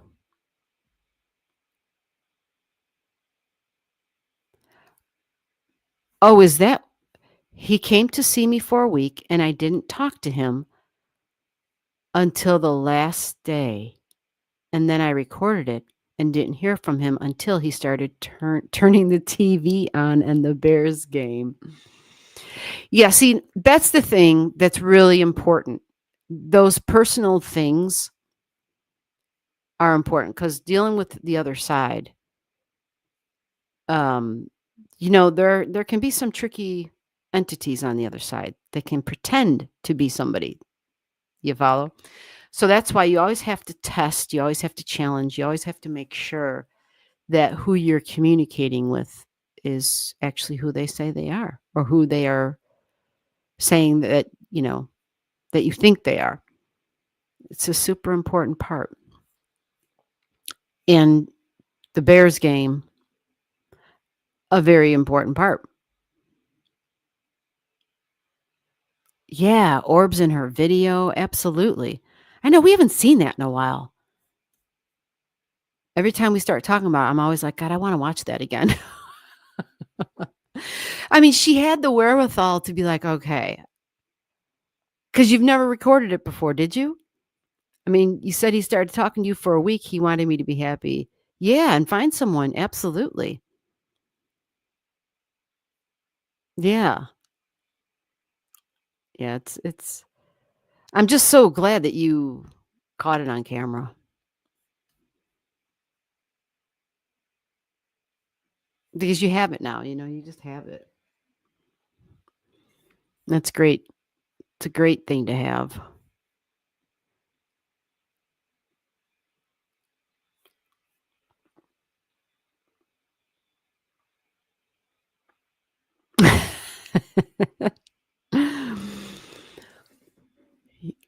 B: Oh, is that? He came to see me for a week, and I didn't talk to him until the last day. And then I recorded it and didn't hear from him until he started turning the TV on and the Bears game. Yeah, see, that's the thing that's really important. Those personal things are important because dealing with the other side, there can be some tricky entities on the other side that can pretend to be somebody. You follow? So that's why you always have to test, you always have to challenge, you always have to make sure that who you're communicating with is actually who they say they are, or who they are saying that, that you think they are. It's a super important part. And the Bears game, a very important part. Yeah, orbs in her video, absolutely. I know we haven't seen that in a while. Every time we start talking about it, I'm always like, God, I want to watch that again. I mean, she had the wherewithal to be like, okay, because you've never recorded it before, did you? I mean, you said he started talking to you for a week. He wanted me to be happy. Yeah, and find someone. Absolutely. Yeah. Yeah, it's I'm just so glad that you caught it on camera because you have it now, you just have it. That's great. It's a great thing to have.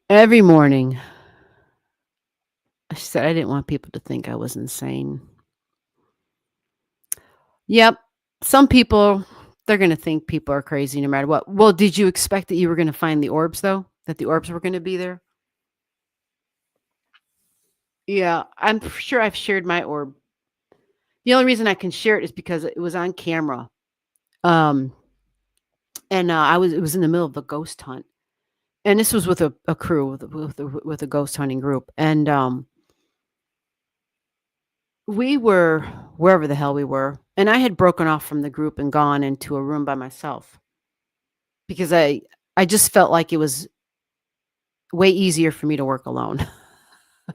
B: Every morning, I said I didn't want people to think I was insane. Yep. Some people, they're going to think people are crazy no matter what. Well, did you expect that you were going to find the orbs, though? That the orbs were going to be there? Yeah, I'm sure I've shared my orb. The only reason I can share it is because it was on camera. Um, and it was in the middle of a ghost hunt. And this was with a crew, with a ghost hunting group. And we were wherever the hell we were. And I had broken off from the group and gone into a room by myself because I just felt like it was way easier for me to work alone.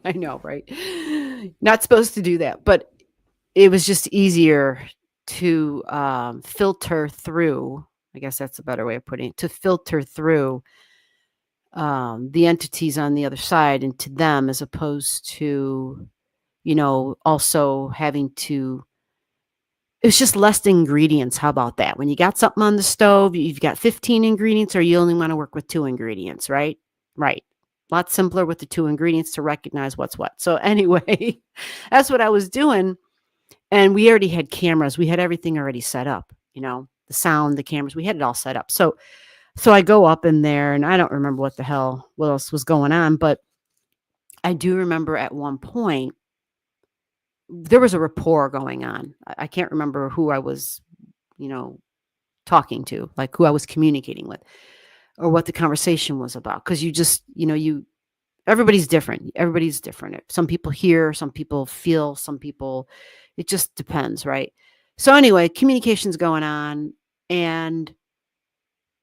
B: I know, right? Not supposed to do that, but it was just easier to filter through. I guess that's a better way of putting it, to filter through the entities on the other side into them, as opposed to, also having to. It's just less ingredients. How about that? When you got something on the stove, you've got 15 ingredients, or you only want to work with 2 ingredients, right? Right. A lot simpler with the 2 ingredients to recognize what's what. So anyway, that's what I was doing. And we already had cameras. We had everything already set up, the sound, the cameras, we had it all set up. So I go up in there, and I don't remember what else was going on, but I do remember at one point there was a rapport going on. I can't remember who I was, talking to, like who I was communicating with, or what the conversation was about. Because you just, everybody's different. Everybody's different. Some people hear, some people feel, some people, it just depends, right? So anyway, communication's going on. And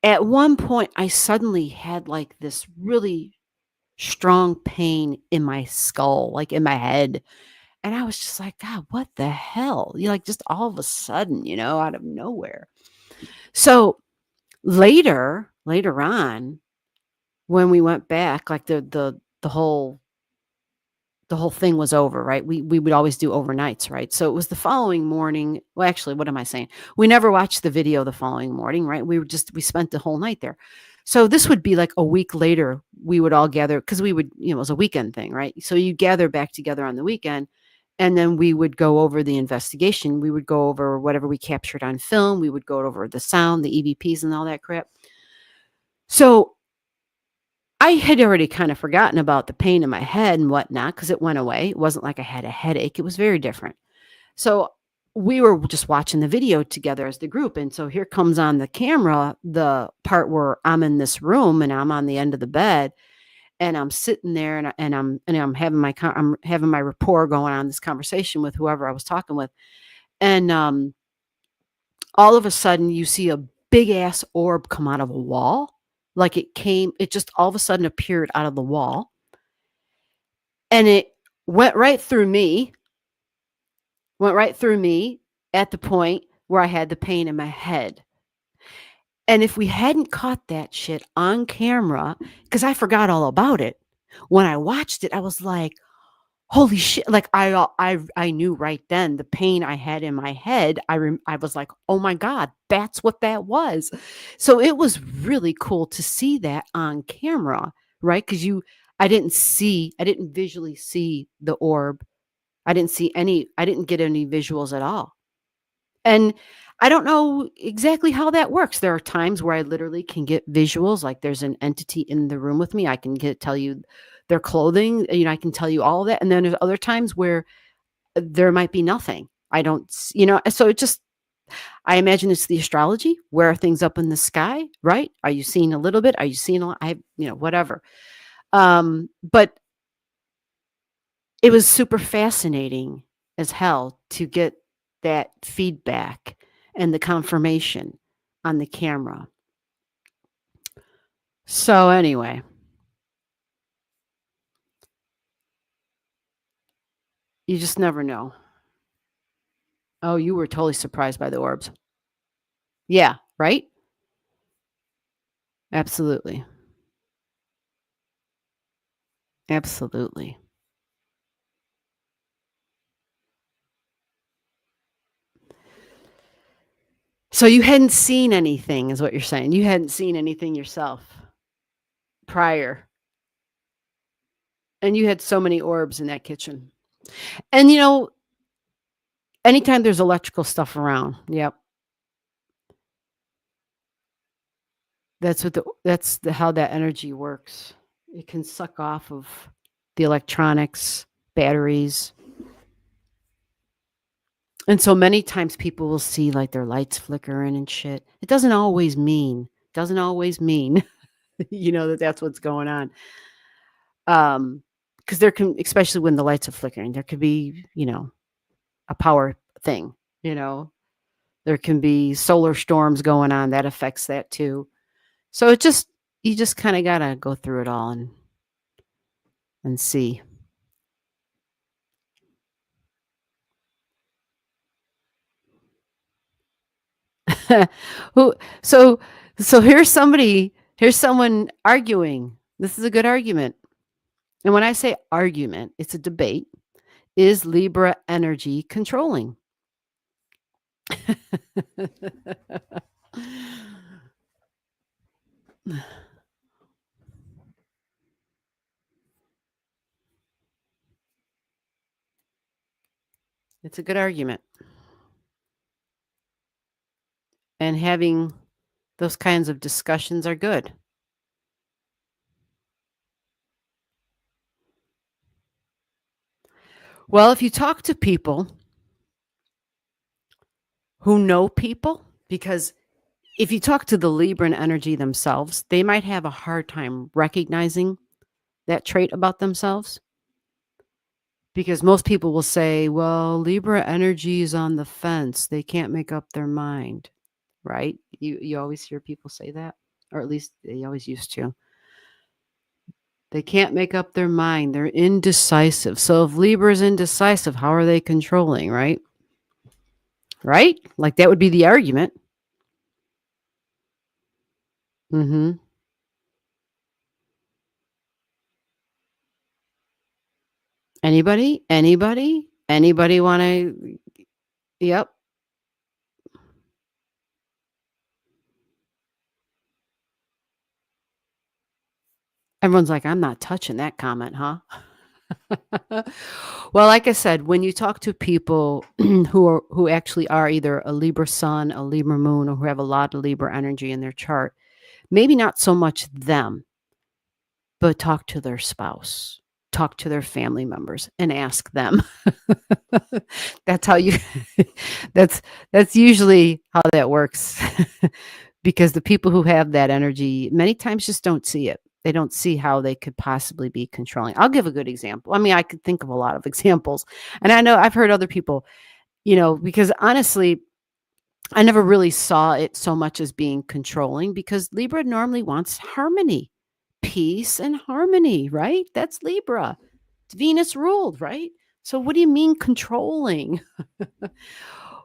B: at one point, I suddenly had like this really strong pain in my skull, like in my head. And I was just like, God, what the hell? Like just all of a sudden, out of nowhere. So later on, when we went back, like the the whole thing was over, right? We would always do overnights, right? So it was the following morning. Well, actually, what am I saying? We never watched the video the following morning, right? We spent the whole night there. So this would be like a week later, we would all gather because we would, it was a weekend thing, right? So you gather back together on the weekend, and then we would go over the investigation. We would go over whatever we captured on film. We would go over the sound, the EVPs, and all that crap. So I had already kind of forgotten about the pain in my head and whatnot because it went away. It wasn't like I had a headache. It was very different. So we were just watching the video together as the group. And so here comes on the camera the part where I'm in this room and I'm on the end of the bed and I'm sitting there and I'm having my rapport going on, this conversation with whoever I was talking with. And all of a sudden you see a big ass orb come out of a wall. Like it just all of a sudden appeared out of the wall. And it went right through me at the point where I had the pain in my head. And if we hadn't caught that shit on camera, because I forgot all about it, when I watched it, I was like, holy shit. Like I knew right then the pain I had in my head. I was like, oh my God, that's what that was. So it was really cool to see that on camera, right? Because I didn't visually see the orb. I didn't get any visuals at all. And I don't know exactly how that works. There are times where I literally can get visuals, like there's an entity in the room with me. I can tell you their clothing, I can tell you all of that. And then there's other times where there might be nothing. I don't, so it just, I imagine it's the astrology. Where are things up in the sky, right? Are you seeing a little bit? Are you seeing a lot? Whatever. But it was super fascinating as hell to get that feedback and the confirmation on the camera. So anyway, you just never know. Oh, you were totally surprised by the orbs. Yeah, right? Absolutely. Absolutely. So you hadn't seen anything, is what you're saying. You hadn't seen anything yourself prior. And you had so many orbs in that kitchen. And anytime there's electrical stuff around, yep. That's how that energy works. It can suck off of the electronics, batteries. And so many times people will see like their lights flickering and shit. It doesn't always mean, that's what's going on. Because there can, especially when the lights are flickering, there could be, a power thing, there can be solar storms going on that affects that too. So you just kind of got to go through it all and see. So here's someone arguing. This is a good argument. And when I say argument, it's a debate. Is Libra energy controlling? It's a good argument. And having those kinds of discussions are good. Well, if you talk to people who know people, because if you talk to the Libran energy themselves, they might have a hard time recognizing that trait about themselves. Because most people will say, well, Libra energy is on the fence. They can't make up their mind, right? You always hear people say that, or at least they always used to. They can't make up their mind. They're indecisive. So if Libra is indecisive, how are they controlling, right? Right? Like that would be the argument. Mm-hmm. Anybody? Anybody? Anybody want to? Yep. Everyone's like, I'm not touching that comment, huh? Well, like I said, when you talk to people who actually are either a Libra sun, a Libra moon, or who have a lot of Libra energy in their chart, maybe not so much them, but talk to their spouse, talk to their family members, and ask them. That's how you. that's usually how that works, because the people who have that energy many times just don't see it. They don't see how they could possibly be controlling. I'll give a good example. I mean, I could think of a lot of examples, and I know I've heard other people, because honestly, I never really saw it so much as being controlling, because Libra normally wants harmony, peace, and harmony, right? That's Libra. It's Venus ruled, right? So what do you mean controlling?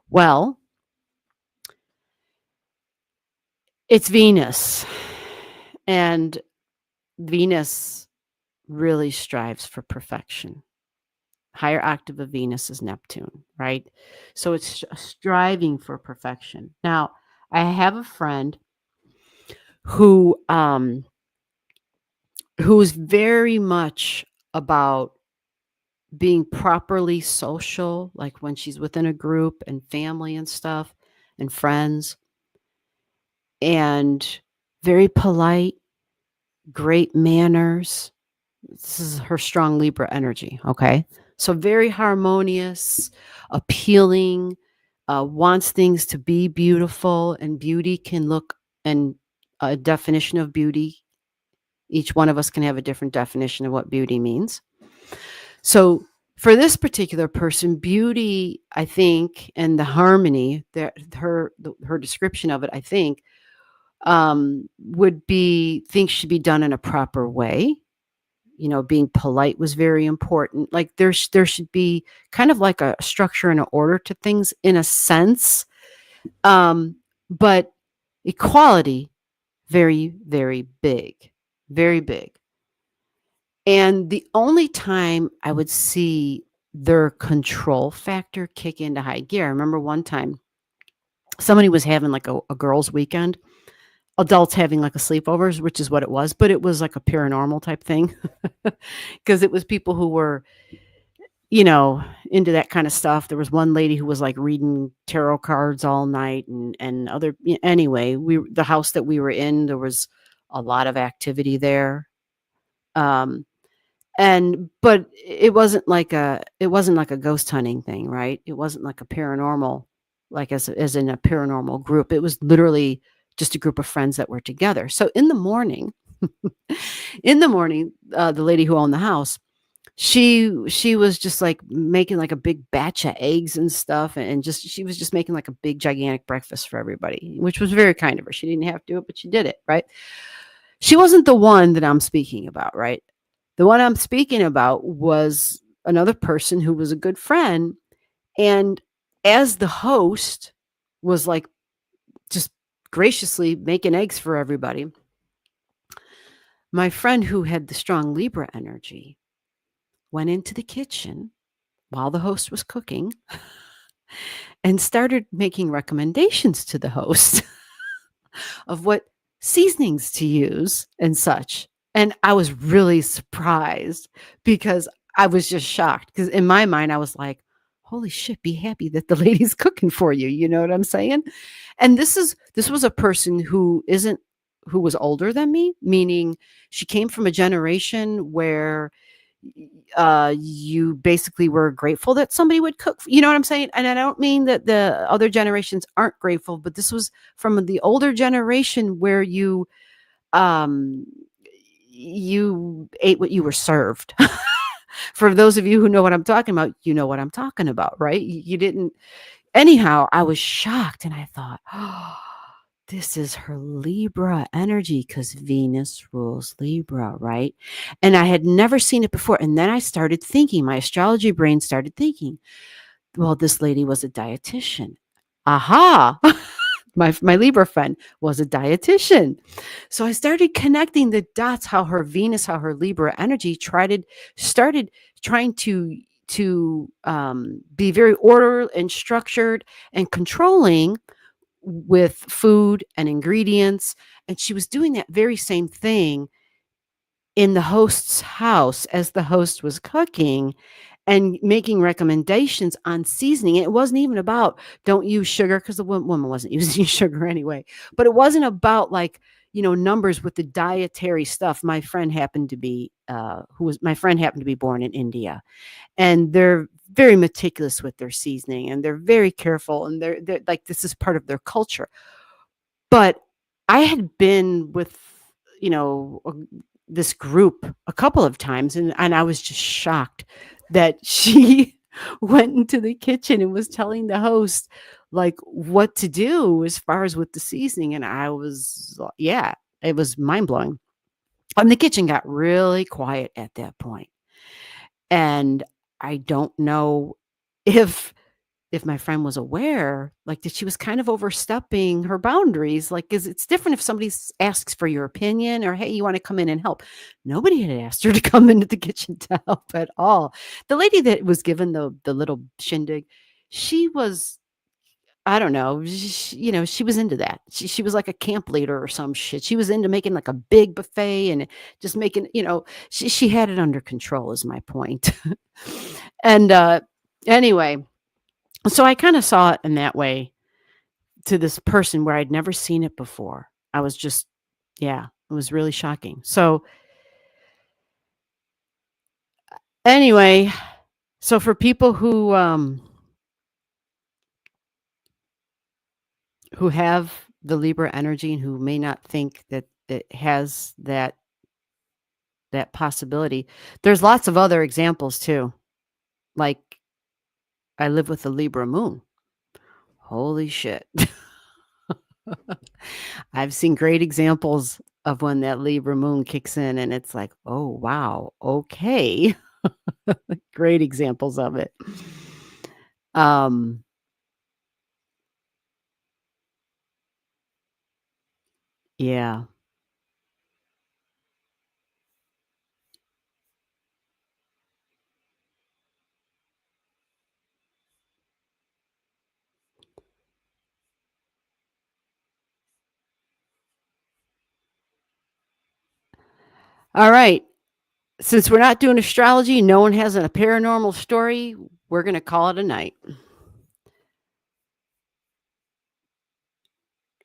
B: Well, it's Venus, and Venus really strives for perfection. Higher octave of Venus is Neptune, right? So it's striving for perfection. Now, I have a friend who's very much about being properly social, like when she's within a group and family and stuff and friends, and very polite, great manners. This is her strong Libra energy, okay? So very harmonious, appealing, wants things to be beautiful, and beauty can look, and a definition of beauty, each one of us can have a different definition of what beauty means. So for this particular person, beauty, I think, and the harmony, her description of it, I think, would be things should be done in a proper way. Being polite was very important. Like there should be kind of like a structure and an order to things in a sense. But equality, very, very big, very big. And the only time I would see their control factor kick into high gear, I remember one time somebody was having like a girls' weekend, adults having like a sleepovers, which is what it was, but it was like a paranormal type thing, because it was people who were, into that kind of stuff. There was one lady who was like reading tarot cards all night, and other, anyway, the house that we were in, there was a lot of activity there. But it wasn't like a ghost hunting thing, right? It wasn't like a paranormal, like as in a paranormal group. It was literally just a group of friends that were together. So in the morning, the lady who owned the house, she was just like making like a big batch of eggs and stuff, and she was just making like a big gigantic breakfast for everybody, which was very kind of her. She didn't have to do it, but she did it, right? She wasn't the one that I'm speaking about, right? The one I'm speaking about was another person who was a good friend, and as the host was like just graciously making eggs for everybody, my friend who had the strong Libra energy went into the kitchen while the host was cooking and started making recommendations to the host of what seasonings to use and such. And I was really surprised, because I was just shocked, because in my mind, I was like, holy shit, be happy that the lady's cooking for you. You know what I'm saying? And this was a person who was older than me, meaning she came from a generation where you basically were grateful that somebody would cook. You know what I'm saying? And I don't mean that the other generations aren't grateful, but this was from the older generation where you ate what you were served. For those of you who know what I'm talking about, you know what I'm talking about, right? You didn't. Anyhow, I was shocked, and I thought, oh, this is her Libra energy, because Venus rules Libra, right? And I had never seen it before. And then I started thinking, my astrology brain started thinking, well, this lady was a dietitian. Aha. my Libra friend was a dietitian. So I started connecting the dots, how her Venus, how her Libra energy started trying to be very ordered and structured and controlling with food and ingredients. And she was doing that very same thing in the host's house as the host was cooking and making recommendations on seasoning. It wasn't even about don't use sugar, because the woman wasn't using sugar anyway. But it wasn't about like, numbers with the dietary stuff. My friend happened to be born in India, and they're very meticulous with their seasoning, and they're very careful, and they're like, this is part of their culture. But I had been with, this group a couple of times, and I was just shocked that she went into the kitchen and was telling the host like what to do as far as with the seasoning. And I was, yeah, it was mind blowing. And the kitchen got really quiet at that point. And I don't know if my friend was aware, like, that she was kind of overstepping her boundaries. Like, it's different if somebody asks for your opinion or, hey, you want to come in and help. Nobody had asked her to come into the kitchen to help at all. The lady that was given the little shindig, she was, I don't know, she was into that. She was like a camp leader or some shit. She was into making like a big buffet and just making, she had it under control, is my point. And anyway, so I kind of saw it in that way to this person where I'd never seen it before. I was just, yeah, it was really shocking. So anyway, so for people who have the Libra energy and who may not think that it has that possibility, there's lots of other examples too. Like, I live with a Libra moon. Holy shit. I've seen great examples of when that Libra moon kicks in, and it's like, oh, wow. Okay. Great examples of it. Yeah. All right. Since we're not doing astrology, no one has a paranormal story, we're going to call it a night.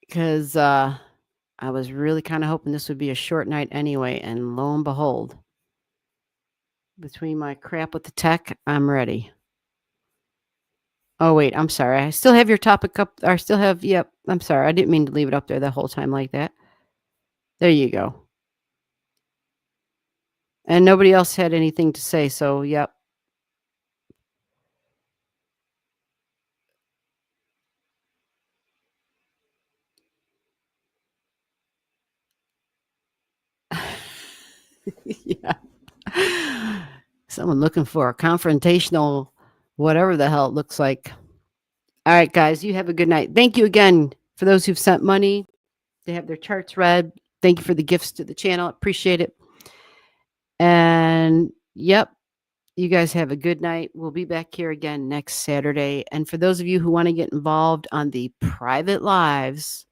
B: Because I was really kind of hoping this would be a short night anyway, and lo and behold, between my crap with the tech, I'm ready. Oh, wait, I'm sorry. I still have your topic up. I still have, yep, I'm sorry. I didn't mean to leave it up there the whole time like that. There you go. And nobody else had anything to say, so yep. Yeah. Someone looking for a confrontational, whatever the hell it looks like. All right, guys, you have a good night. Thank you again for those who've sent money. They have their charts read. Thank you for the gifts to the channel. Appreciate it. And yep, you guys have a good night. We'll be back here again next Saturday. And for those of you who want to get involved on the private lives,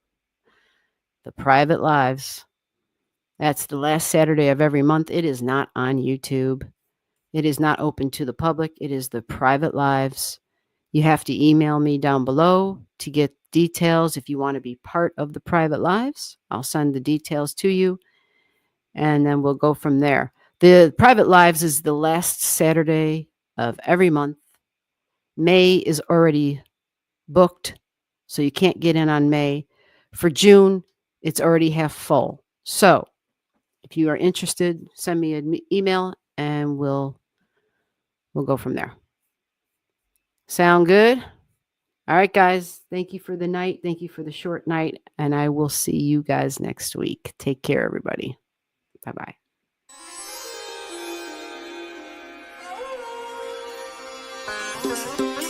B: that's the last Saturday of every month. It is not on YouTube. It is not open to the public. It is the private lives. You have to email me down below to get details if you want to be part of the private lives. I'll send the details to you, and then we'll go from there. The private lives is the last Saturday of every month. May is already booked, so you can't get in on May. For June, it's already half full. So if you are interested, send me an email, and we'll go from there. Sound good? All right, guys. Thank you for the night. Thank you for the short night. And I will see you guys next week. Take care, everybody. Bye-bye.
A: Thank you.